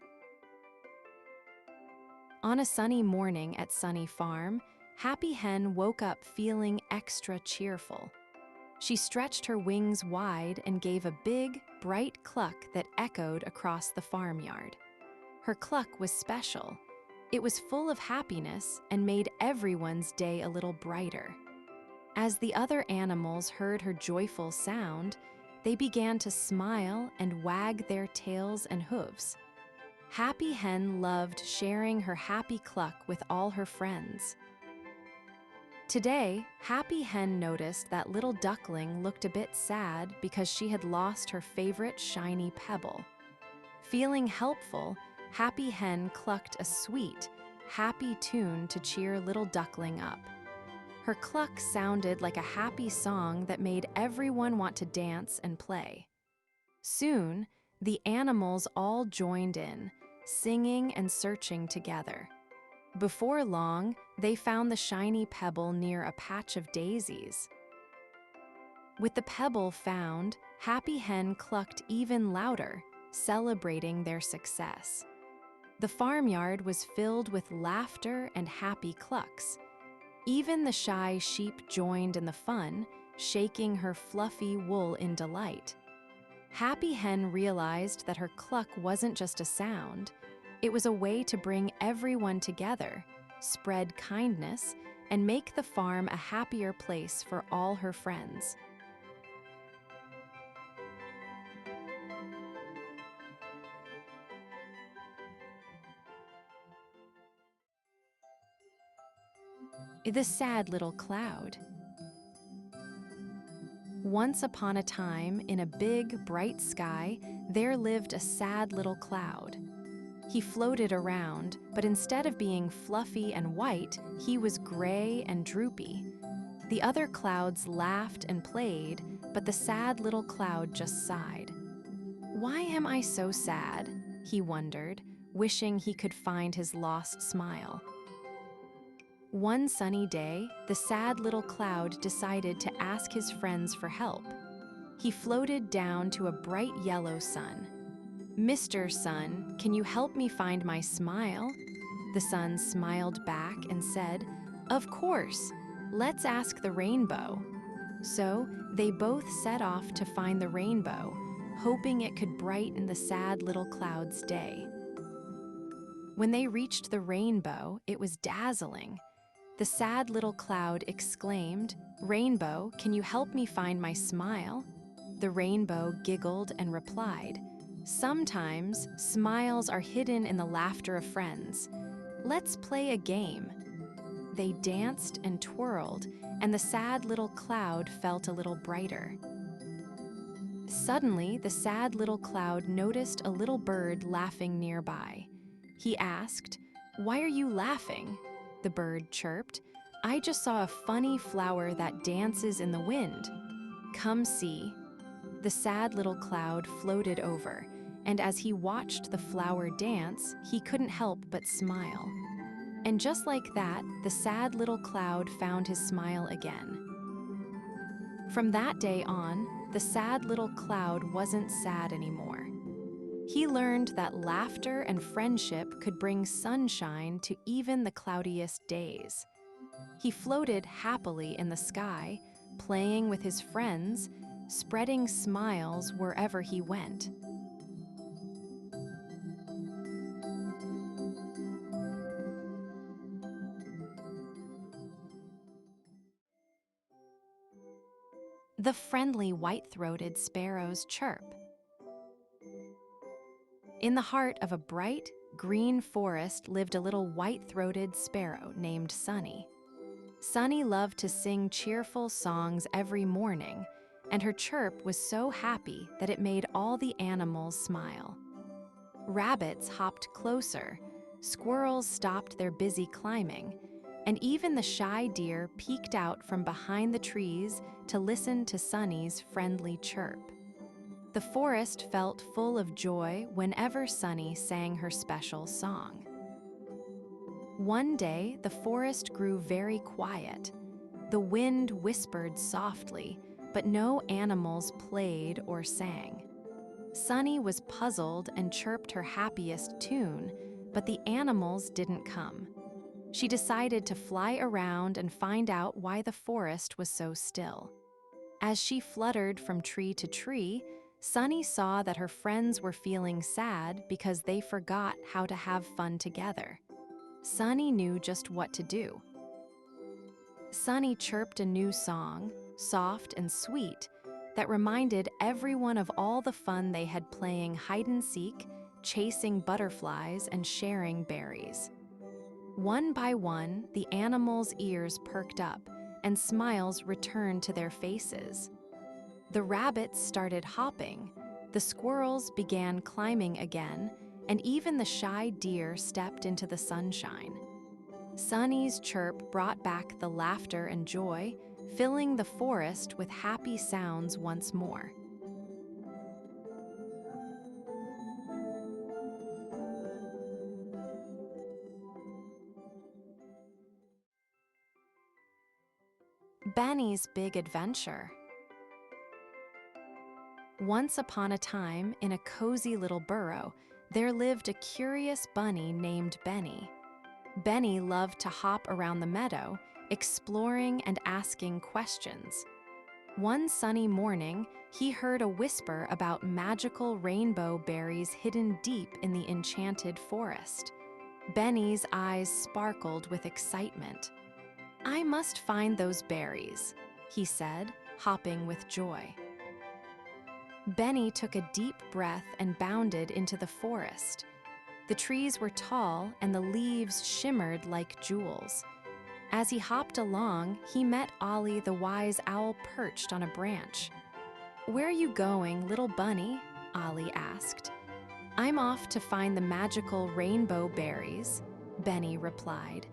On a sunny morning at Sunny Farm, Happy Hen woke up feeling extra cheerful. She stretched her wings wide and gave a big, bright cluck that echoed across the farmyard. Her cluck was special. It was full of happiness and made everyone's day a little brighter. As the other animals heard her joyful sound, they began to smile and wag their tails and hooves. Happy Hen loved sharing her happy cluck with all her friends. Today, Happy Hen noticed that little duckling looked a bit sad because she had lost her favorite shiny pebble. Feeling helpful, Happy Hen clucked a sweet, happy tune to cheer little duckling up. Her cluck sounded like a happy song that made everyone want to dance and play. Soon, the animals all joined in, singing and searching together. Before long, they found the shiny pebble near a patch of daisies. With the pebble found, Happy Hen clucked even louder, celebrating their success. The farmyard was filled with laughter and happy clucks. Even the shy sheep joined in the fun, shaking her fluffy wool in delight. Happy Hen realized that her cluck wasn't just a sound. It was a way to bring everyone together, spread kindness, and make the farm a happier place for all her friends. The Sad Little Cloud. Once upon a time, in a big, bright sky, there lived a sad little cloud. He floated around, but instead of being fluffy and white, he was gray and droopy. The other clouds laughed and played, but the sad little cloud just sighed. "Why am I so sad?" he wondered, wishing he could find his lost smile. One sunny day, the sad little cloud decided to ask his friends for help. He floated down to a bright yellow sun. "Mr. Sun, can you help me find my smile?" The sun smiled back and said, "Of course, let's ask the rainbow." So they both set off to find the rainbow, hoping it could brighten the sad little cloud's day. When they reached the rainbow, it was dazzling. The sad little cloud exclaimed, "Rainbow, can you help me find my smile?" The rainbow giggled and replied, "Sometimes smiles are hidden in the laughter of friends. Let's play a game." They danced and twirled, and the sad little cloud felt a little brighter. Suddenly, the sad little cloud noticed a little bird laughing nearby. He asked, "Why are you laughing?" The bird chirped, I just saw a funny flower that dances in the wind. Come see." The sad little cloud floated over, and as he watched the flower dance, he couldn't help but smile. And just like that, the sad little cloud found his smile again. From that day on, the sad little cloud wasn't sad anymore. He learned that laughter and friendship could bring sunshine to even the cloudiest days. He floated happily in the sky, playing with his friends, spreading smiles wherever he went. The friendly white-throated sparrow's chirp. In the heart of a bright, green forest lived a little white-throated sparrow named Sunny. Sunny loved to sing cheerful songs every morning, and her chirp was so happy that it made all the animals smile. Rabbits hopped closer, squirrels stopped their busy climbing, and even the shy deer peeked out from behind the trees to listen to Sunny's friendly chirp. The forest felt full of joy whenever Sunny sang her special song. One day, the forest grew very quiet. The wind whispered softly, but no animals played or sang. Sunny was puzzled and chirped her happiest tune, but the animals didn't come. She decided to fly around and find out why the forest was so still. As she fluttered from tree to tree, Sunny saw that her friends were feeling sad because they forgot how to have fun together. Sunny knew just what to do. Sunny chirped a new song, soft and sweet, that reminded everyone of all the fun they had playing hide-and-seek, chasing butterflies, and sharing berries. One by one, the animals' ears perked up, and smiles returned to their faces. The rabbits started hopping, the squirrels began climbing again, and even the shy deer stepped into the sunshine. Sunny's chirp brought back the laughter and joy, filling the forest with happy sounds once more. Benny's Big Adventure. Once upon a time, in a cozy little burrow, there lived a curious bunny named Benny. Benny loved to hop around the meadow, exploring and asking questions. One sunny morning, he heard a whisper about magical rainbow berries hidden deep in the enchanted forest. Benny's eyes sparkled with excitement. "I must find those berries," he said, hopping with joy. Benny took a deep breath and bounded into the forest. The trees were tall and the leaves shimmered like jewels. As he hopped along, he met Ollie the wise owl perched on a branch. "Where are you going, little bunny?" Ollie asked. "I'm off to find the magical rainbow berries," Benny replied.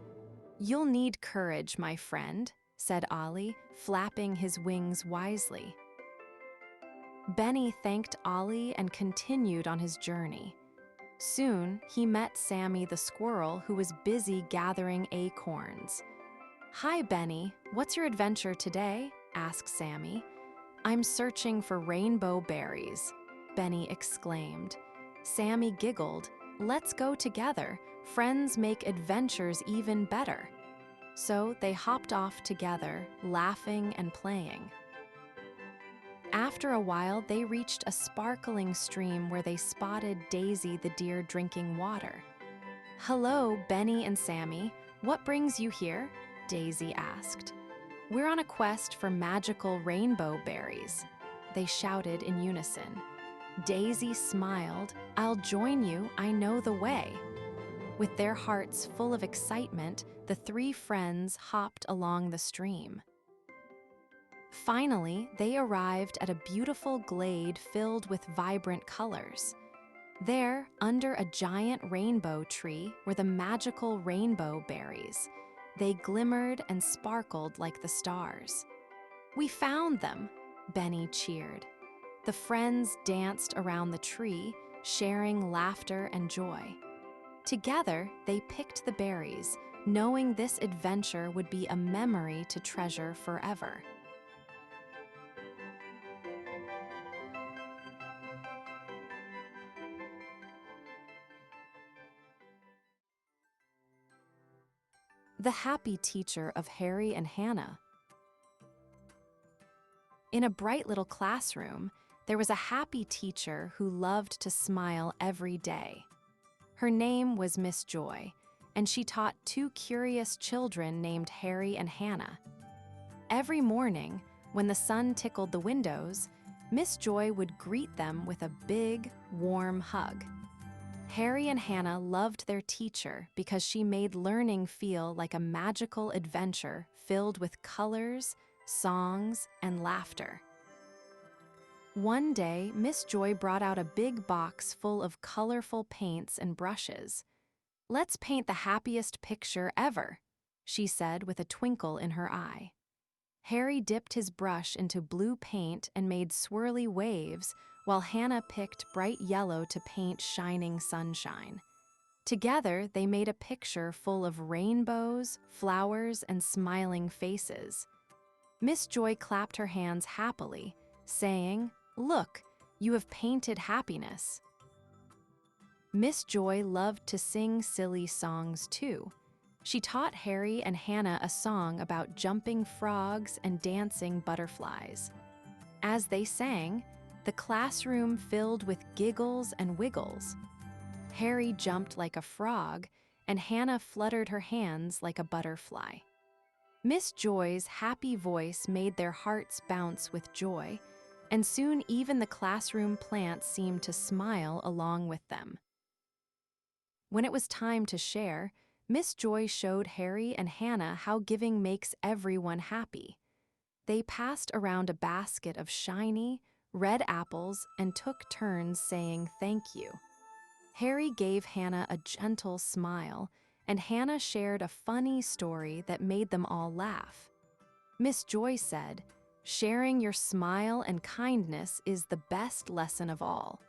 "You'll need courage, my friend," said Ollie, flapping his wings wisely. Benny thanked Ollie and continued on his journey. Soon, he met Sammy the squirrel, who was busy gathering acorns. "Hi, Benny. What's your adventure today?" asked Sammy. "I'm searching for rainbow berries," Benny exclaimed. Sammy giggled. "Let's go together. Friends make adventures even better." So they hopped off together, laughing and playing. After a while, they reached a sparkling stream where they spotted Daisy the deer drinking water. "Hello, Benny and Sammy. What brings you here?" Daisy asked. "We're on a quest for magical rainbow berries," they shouted in unison. Daisy smiled. "I'll join you. I know the way." With their hearts full of excitement, the three friends hopped along the stream. Finally, they arrived at a beautiful glade filled with vibrant colors. There, under a giant rainbow tree, were the magical rainbow berries. They glimmered and sparkled like the stars. "We found them!" Benny cheered. The friends danced around the tree, sharing laughter and joy. Together, they picked the berries, knowing this adventure would be a memory to treasure forever. The Happy Teacher of Harry and Hannah. In a bright little classroom, there was a happy teacher who loved to smile every day. Her name was Miss Joy, and she taught two curious children named Harry and Hannah. Every morning, when the sun tickled the windows, Miss Joy would greet them with a big, warm hug. Harry and Hannah loved their teacher because she made learning feel like a magical adventure filled with colors, songs, and laughter. One day, Miss Joy brought out a big box full of colorful paints and brushes. "Let's paint the happiest picture ever," she said with a twinkle in her eye. Harry dipped his brush into blue paint and made swirly waves, while Hannah picked bright yellow to paint shining sunshine. Together, they made a picture full of rainbows, flowers, and smiling faces. Miss Joy clapped her hands happily, saying, "Look, you have painted happiness." Miss Joy loved to sing silly songs too. She taught Harry and Hannah a song about jumping frogs and dancing butterflies. As they sang, the classroom filled with giggles and wiggles. Harry jumped like a frog, and Hannah fluttered her hands like a butterfly. Miss Joy's happy voice made their hearts bounce with joy, and soon even the classroom plants seemed to smile along with them. When it was time to share, Miss Joy showed Harry and Hannah how giving makes everyone happy. They passed around a basket of shiny, red apples and took turns saying thank you. Harry gave Hannah a gentle smile, and Hannah shared a funny story that made them all laugh. Miss Joy said, "Sharing your smile and kindness is the best lesson of all."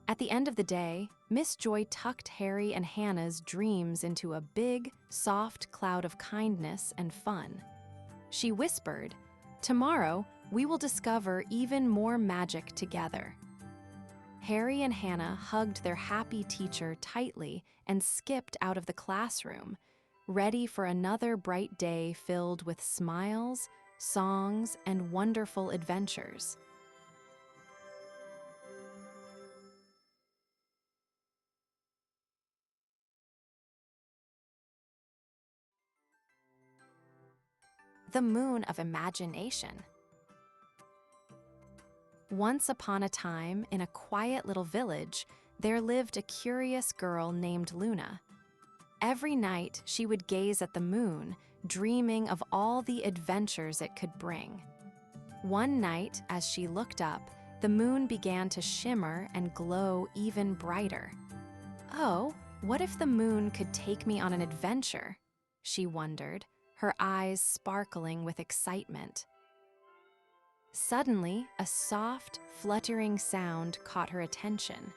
At the end of the day, Miss Joy tucked Harry and Hannah's dreams into a big, soft cloud of kindness and fun. She whispered, "Tomorrow, we will discover even more magic together." Harry and Hannah hugged their happy teacher tightly and skipped out of the classroom, ready for another bright day filled with smiles, songs, and wonderful adventures. The Moon of Imagination. Once upon a time, in a quiet little village, there lived a curious girl named Luna. Every night, she would gaze at the moon, dreaming of all the adventures it could bring. One night, as she looked up, the moon began to shimmer and glow even brighter. "Oh, what if the moon could take me on an adventure?" she wondered, her eyes sparkling with excitement. Suddenly, a soft, fluttering sound caught her attention.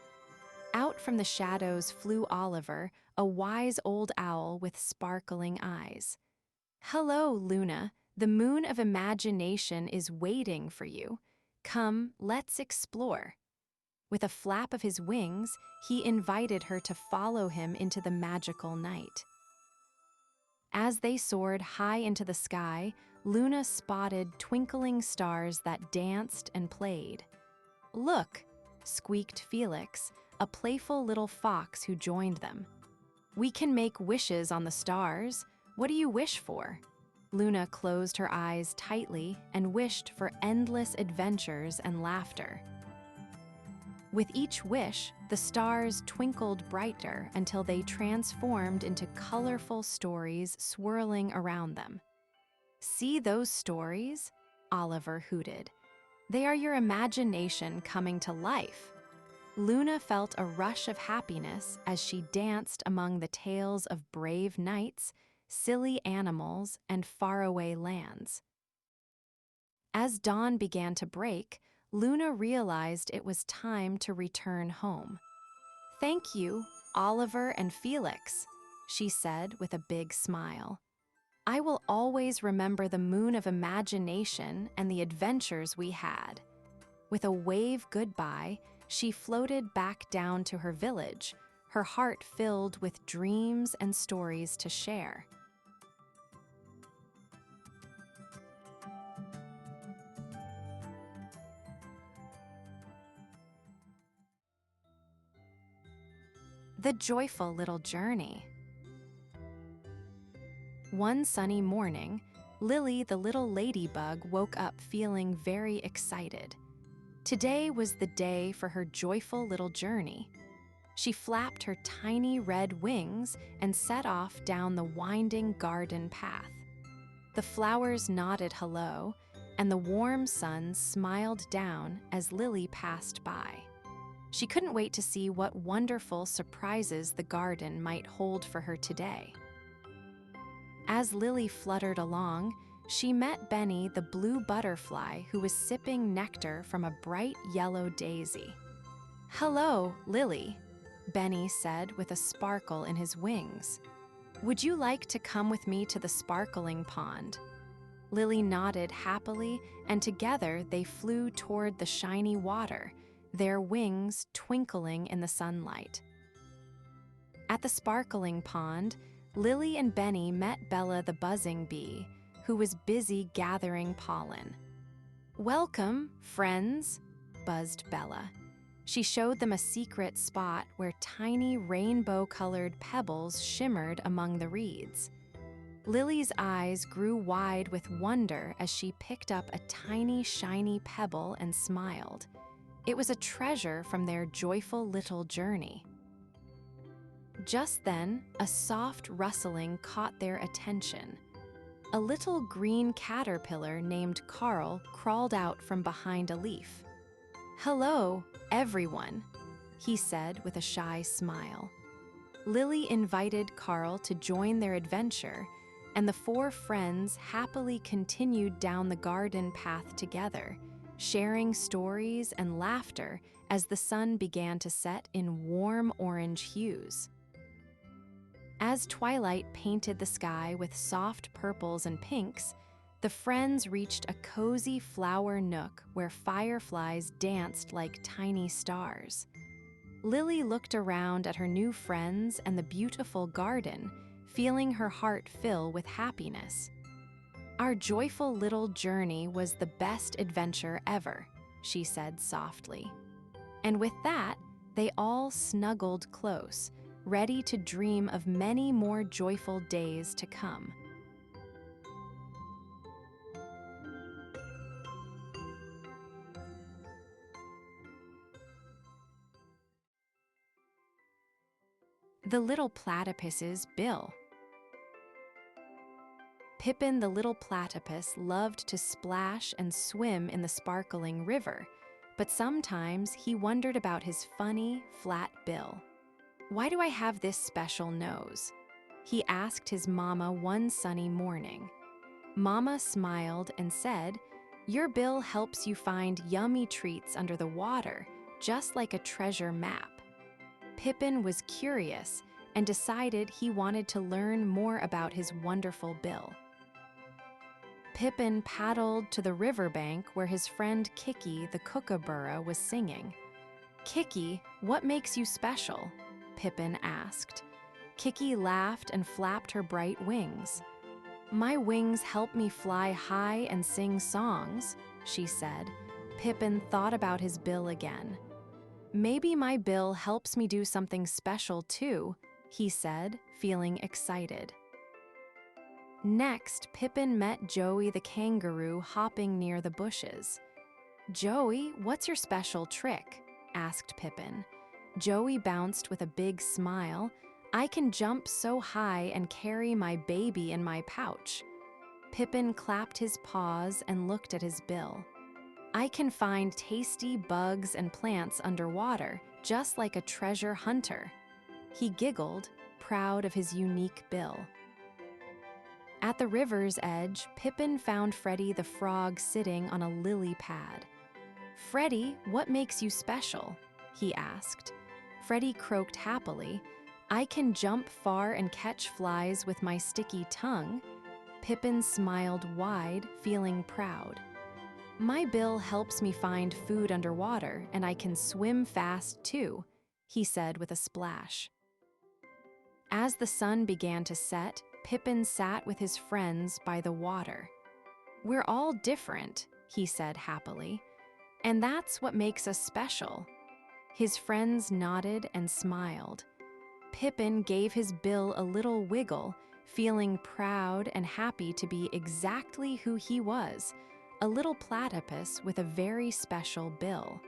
Out from the shadows flew Oliver, a wise old owl with sparkling eyes. "Hello, Luna. The moon of imagination is waiting for you. Come, let's explore." With a flap of his wings, he invited her to follow him into the magical night. As they soared high into the sky, Luna spotted twinkling stars that danced and played. "Look," squeaked Felix, a playful little fox who joined them. "We can make wishes on the stars. What do you wish for?" Luna closed her eyes tightly and wished for endless adventures and laughter. With each wish, the stars twinkled brighter until they transformed into colorful stories swirling around them. "See those stories?" Oliver hooted. "They are your imagination coming to life." Luna felt a rush of happiness as she danced among the tales of brave knights, silly animals, and faraway lands. As dawn began to break, Luna realized it was time to return home. "Thank you, Oliver and Felix," she said with a big smile. "I will always remember the moon of imagination and the adventures we had." With a wave goodbye, she floated back down to her village, her heart filled with dreams and stories to share. The Joyful Little Journey. One sunny morning, Lily the little ladybug woke up feeling very excited. Today was the day for her joyful little journey. She flapped her tiny red wings and set off down the winding garden path. The flowers nodded hello, and the warm sun smiled down as Lily passed by. She couldn't wait to see what wonderful surprises the garden might hold for her today. As Lily fluttered along, she met Benny the blue butterfly who was sipping nectar from a bright yellow daisy. "Hello, Lily," Benny said with a sparkle in his wings. "Would you like to come with me to the sparkling pond?" Lily nodded happily, and together they flew toward the shiny water, their wings twinkling in the sunlight. At the sparkling pond, Lily and Benny met Bella the buzzing bee, who was busy gathering pollen. "Welcome, friends," buzzed Bella. She showed them a secret spot where tiny rainbow-colored pebbles shimmered among the reeds. Lily's eyes grew wide with wonder as she picked up a tiny, shiny pebble and smiled. It was a treasure from their joyful little journey. Just then, a soft rustling caught their attention. A little green caterpillar named Carl crawled out from behind a leaf. "Hello, everyone," he said with a shy smile. Lily invited Carl to join their adventure, and the four friends happily continued down the garden path together, sharing stories and laughter as the sun began to set in warm orange hues. As twilight painted the sky with soft purples and pinks, the friends reached a cozy flower nook where fireflies danced like tiny stars. Lily looked around at her new friends and the beautiful garden, feeling her heart fill with happiness. "Our joyful little journey was the best adventure ever," she said softly. And with that, they all snuggled close, ready to dream of many more joyful days to come. The Little Platypus's Bill. Pippin the little platypus loved to splash and swim in the sparkling river, but sometimes he wondered about his funny, flat bill. "Why do I have this special nose?" he asked his mama one sunny morning. Mama smiled and said, "Your bill helps you find yummy treats under the water, just like a treasure map." Pippin was curious and decided he wanted to learn more about his wonderful bill. Pippin paddled to the riverbank where his friend Kiki the kookaburra was singing. "Kiki, what makes you special?" Pippin asked. Kiki laughed and flapped her bright wings. "My wings help me fly high and sing songs," she said. Pippin thought about his bill again. "Maybe my bill helps me do something special too," he said, feeling excited. Next, Pippin met Joey the kangaroo hopping near the bushes. "Joey, what's your special trick?" asked Pippin. Joey bounced with a big smile. "I can jump so high and carry my baby in my pouch." Pippin clapped his paws and looked at his bill. "I can find tasty bugs and plants underwater, just like a treasure hunter." He giggled, proud of his unique bill. At the river's edge, Pippin found Freddie the frog sitting on a lily pad. "Freddie, what makes you special?" he asked. Freddie croaked happily. "I can jump far and catch flies with my sticky tongue." Pippin smiled wide, feeling proud. "My bill helps me find food underwater, and I can swim fast too," he said with a splash. As the sun began to set, Pippin sat with his friends by the water. "We're all different," he said happily, "and that's what makes us special." His friends nodded and smiled. Pippin gave his bill a little wiggle, feeling proud and happy to be exactly who he was, a little platypus with a very special bill.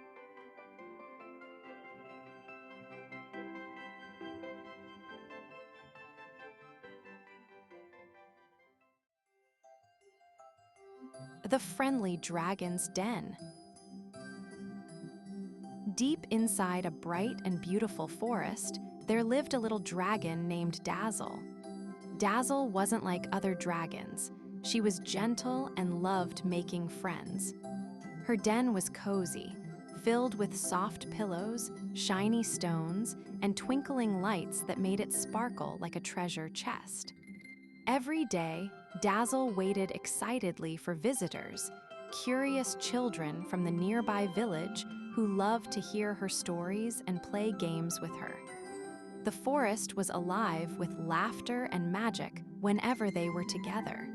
The Friendly Dragon's Den. Deep inside a bright and beautiful forest, there lived a little dragon named Dazzle. Dazzle wasn't like other dragons. She was gentle and loved making friends. Her den was cozy, filled with soft pillows, shiny stones, and twinkling lights that made it sparkle like a treasure chest. Every day, Dazzle waited excitedly for visitors, curious children from the nearby village who loved to hear her stories and play games with her. The forest was alive with laughter and magic whenever they were together.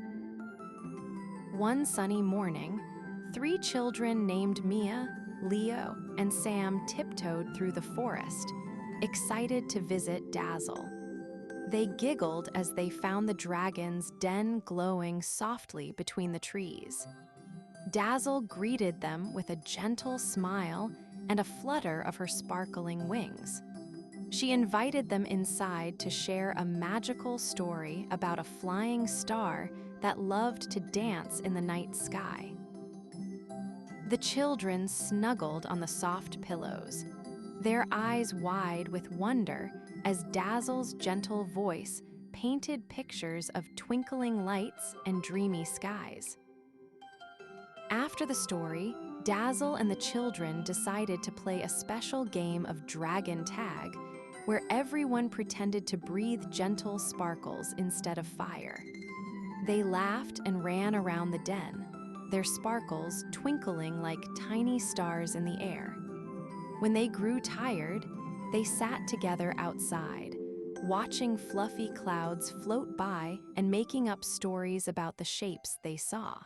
One sunny morning, 3 children named Mia, Leo, and Sam tiptoed through the forest, excited to visit Dazzle. They giggled as they found the dragon's den glowing softly between the trees. Dazzle greeted them with a gentle smile and a flutter of her sparkling wings. She invited them inside to share a magical story about a flying star that loved to dance in the night sky. The children snuggled on the soft pillows, their eyes wide with wonder as Dazzle's gentle voice painted pictures of twinkling lights and dreamy skies. After the story, Dazzle and the children decided to play a special game of dragon tag, where everyone pretended to breathe gentle sparkles instead of fire. They laughed and ran around the den, their sparkles twinkling like tiny stars in the air. When they grew tired, they sat together outside, watching fluffy clouds float by and making up stories about the shapes they saw.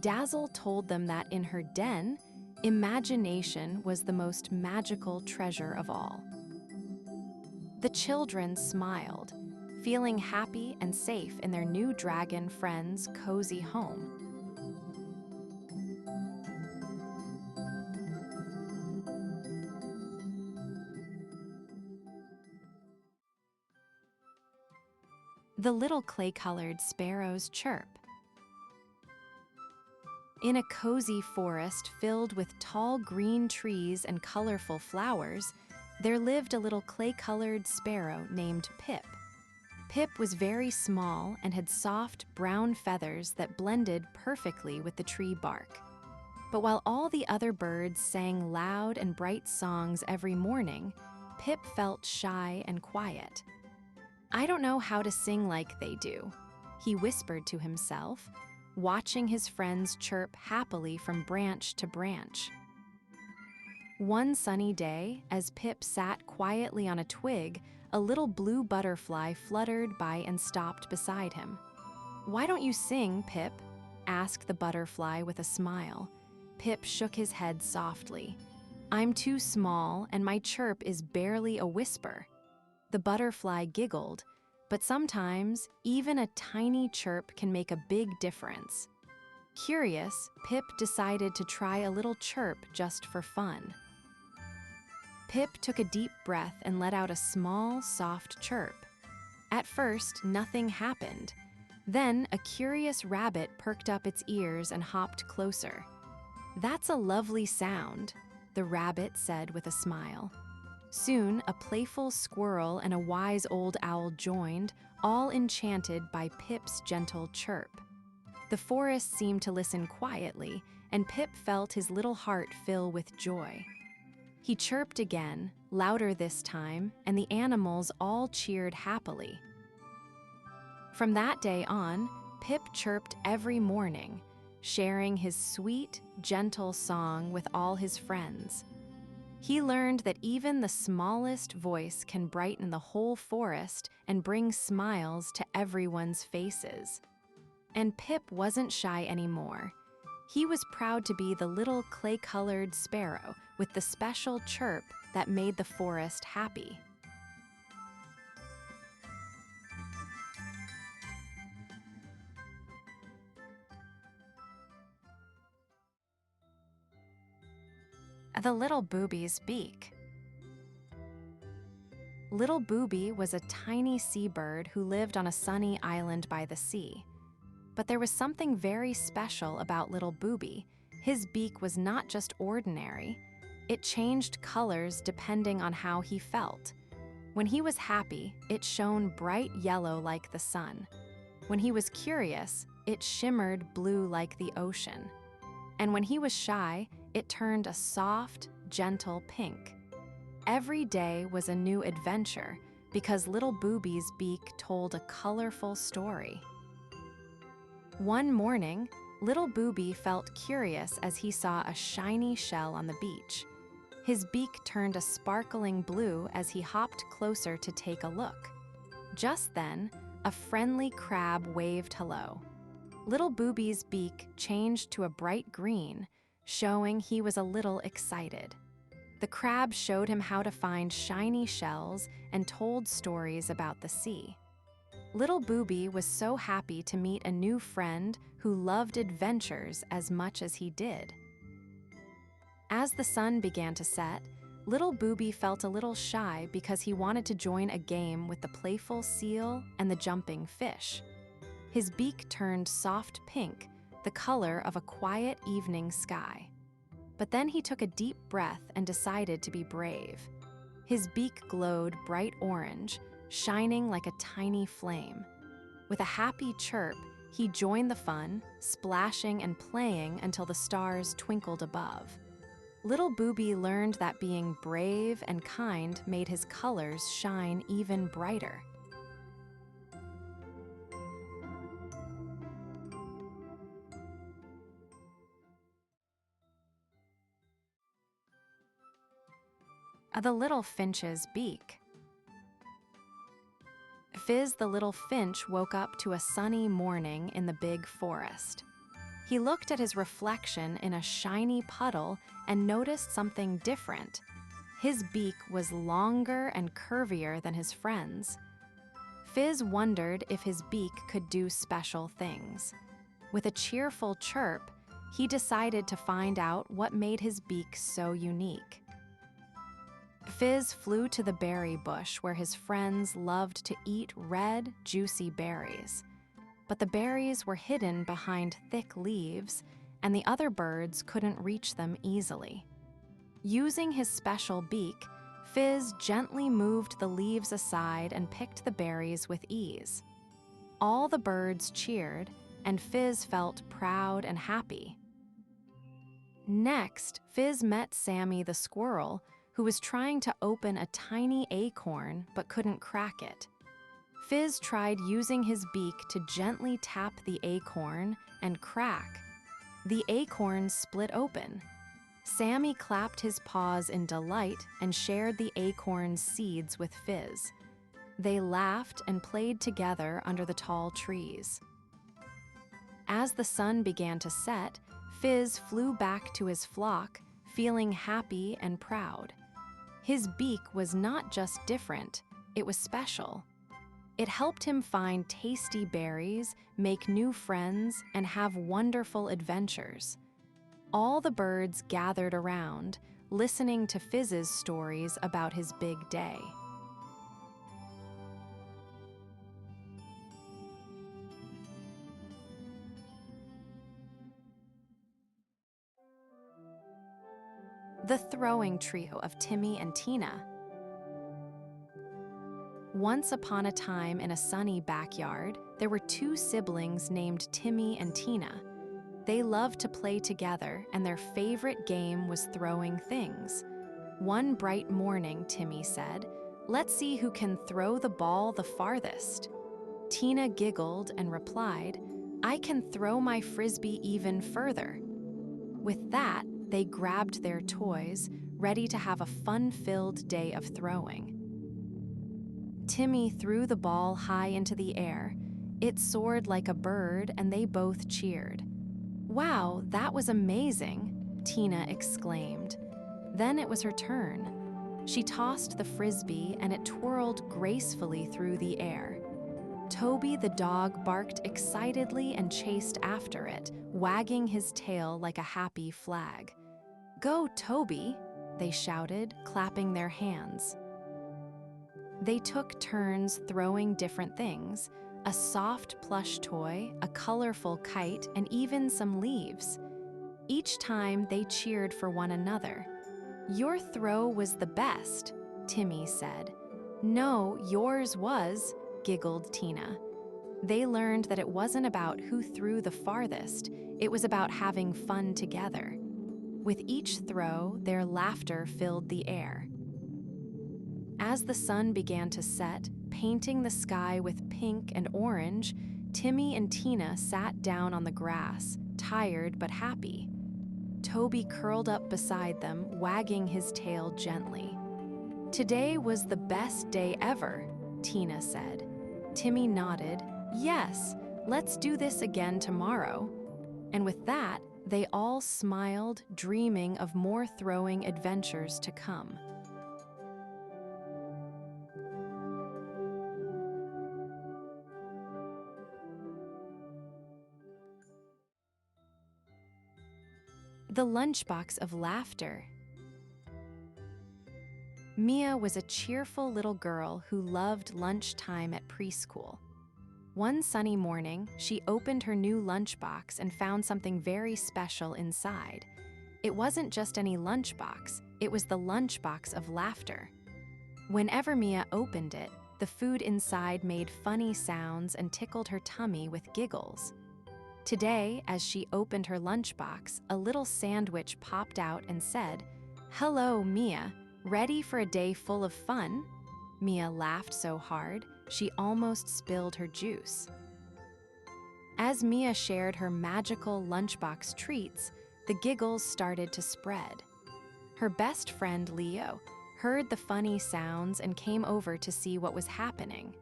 Dazzle told them that in her den, imagination was the most magical treasure of all. The children smiled, feeling happy and safe in their new dragon friend's cozy home. The little clay-colored sparrow's chirp. In a cozy forest filled with tall green trees and colorful flowers, there lived a little clay-colored sparrow named Pip. Pip was very small and had soft brown feathers that blended perfectly with the tree bark. But while all the other birds sang loud and bright songs every morning, Pip felt shy and quiet. "I don't know how to sing like they do," he whispered to himself, watching his friends chirp happily from branch to branch. One sunny day, as Pip sat quietly on a twig, a little blue butterfly fluttered by and stopped beside him. "Why don't you sing, Pip?" asked the butterfly with a smile. Pip shook his head softly. "I'm too small, and my chirp is barely a whisper." The butterfly giggled, but sometimes even a tiny chirp can make a big difference. Curious, Pip decided to try a little chirp just for fun. Pip took a deep breath and let out a small, soft chirp. At first, nothing happened. Then, a curious rabbit perked up its ears and hopped closer. "That's a lovely sound," the rabbit said with a smile. Soon, a playful squirrel and a wise old owl joined, all enchanted by Pip's gentle chirp. The forest seemed to listen quietly, and Pip felt his little heart fill with joy. He chirped again, louder this time, and the animals all cheered happily. From that day on, Pip chirped every morning, sharing his sweet, gentle song with all his friends. He learned that even the smallest voice can brighten the whole forest and bring smiles to everyone's faces. And Pip wasn't shy anymore. He was proud to be the little clay-colored sparrow with the special chirp that made the forest happy. The Little Booby's Beak. Little Booby was a tiny seabird who lived on a sunny island by the sea. But there was something very special about Little Booby. His beak was not just ordinary. It changed colors depending on how he felt. When he was happy, it shone bright yellow like the sun. When he was curious, it shimmered blue like the ocean. And when he was shy, it turned a soft, gentle pink. Every day was a new adventure because Little Booby's beak told a colorful story. One morning, Little Booby felt curious as he saw a shiny shell on the beach. His beak turned a sparkling blue as he hopped closer to take a look. Just then, a friendly crab waved hello. Little Booby's beak changed to a bright green, showing he was a little excited. The crab showed him how to find shiny shells and told stories about the sea. Little Booby was so happy to meet a new friend who loved adventures as much as he did. As the sun began to set, Little Booby felt a little shy because he wanted to join a game with the playful seal and the jumping fish. His beak turned soft pink, the color of a quiet evening sky. But then he took a deep breath and decided to be brave. His beak glowed bright orange, shining like a tiny flame. With a happy chirp, he joined the fun, splashing and playing until the stars twinkled above. Little Booby learned that being brave and kind made his colors shine even brighter. The Little Finch's Beak. Fizz the little finch woke up to a sunny morning in the big forest. He looked at his reflection in a shiny puddle and noticed something different. His beak was longer and curvier than his friends. Fizz wondered if his beak could do special things. With a cheerful chirp, he decided to find out what made his beak so unique. Fizz flew to the berry bush where his friends loved to eat red, juicy berries. But the berries were hidden behind thick leaves, and the other birds couldn't reach them easily. Using his special beak, Fizz gently moved the leaves aside and picked the berries with ease. All the birds cheered, and Fizz felt proud and happy. Next, Fizz met Sammy the squirrel, who was trying to open a tiny acorn but couldn't crack it. Fizz tried using his beak to gently tap the acorn and crack. The acorn split open. Sammy clapped his paws in delight and shared the acorn's seeds with Fizz. They laughed and played together under the tall trees. As the sun began to set, Fizz flew back to his flock, feeling happy and proud. His beak was not just different, it was special. It helped him find tasty berries, make new friends, and have wonderful adventures. All the birds gathered around, listening to Fizz's stories about his big day. The Throwing Trio of Timmy and Tina. Once upon a time in a sunny backyard, there were two siblings named Timmy and Tina. They loved to play together, and their favorite game was throwing things. One bright morning, Timmy said, "Let's see who can throw the ball the farthest." Tina giggled and replied, "I can throw my frisbee even further." With that, they grabbed their toys, ready to have a fun-filled day of throwing. Timmy threw the ball high into the air. It soared like a bird, and they both cheered. "Wow, that was amazing," Tina exclaimed. Then it was her turn. She tossed the frisbee, and it twirled gracefully through the air. Toby the dog barked excitedly and chased after it, wagging his tail like a happy flag. "Go, Toby!" they shouted, clapping their hands. They took turns throwing different things: a soft plush toy, a colorful kite, and even some leaves. Each time they cheered for one another. "Your throw was the best," Timmy said. "No, yours was," giggled Tina. They learned that it wasn't about who threw the farthest, it was about having fun together. With each throw, their laughter filled the air. As the sun began to set, painting the sky with pink and orange, Timmy and Tina sat down on the grass, tired but happy. Toby curled up beside them, wagging his tail gently. "Today was the best day ever," Tina said. Timmy nodded. "Yes, let's do this again tomorrow." And with that, they all smiled, dreaming of more throwing adventures to come. The Lunchbox of Laughter. Mia was a cheerful little girl who loved lunchtime at preschool. One sunny morning, she opened her new lunchbox and found something very special inside. It wasn't just any lunchbox, it was the Lunchbox of Laughter. Whenever Mia opened it, the food inside made funny sounds and tickled her tummy with giggles. Today, as she opened her lunchbox, a little sandwich popped out and said, "Hello, Mia. Ready for a day full of fun?" Mia laughed so hard, she almost spilled her juice. As Mia shared her magical lunchbox treats, the giggles started to spread. Her best friend, Leo, heard the funny sounds and came over to see what was happening.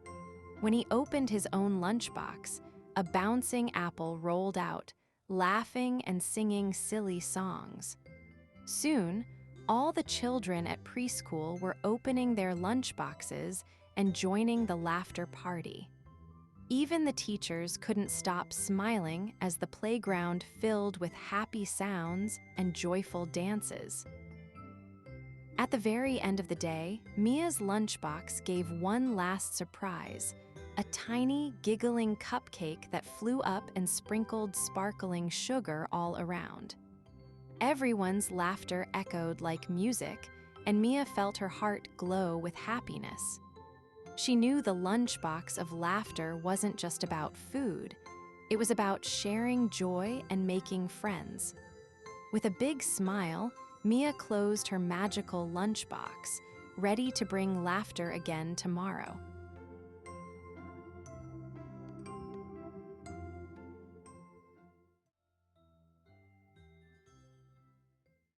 When he opened his own lunchbox, a bouncing apple rolled out, laughing and singing silly songs. Soon, all the children at preschool were opening their lunchboxes and joining the laughter party. Even the teachers couldn't stop smiling as the playground filled with happy sounds and joyful dances. At the very end of the day, Mia's lunchbox gave one last surprise: a tiny, giggling cupcake that flew up and sprinkled sparkling sugar all around. Everyone's laughter echoed like music, and Mia felt her heart glow with happiness. She knew the Lunchbox of Laughter wasn't just about food. It was about sharing joy and making friends. With a big smile, Mia closed her magical lunchbox, ready to bring laughter again tomorrow.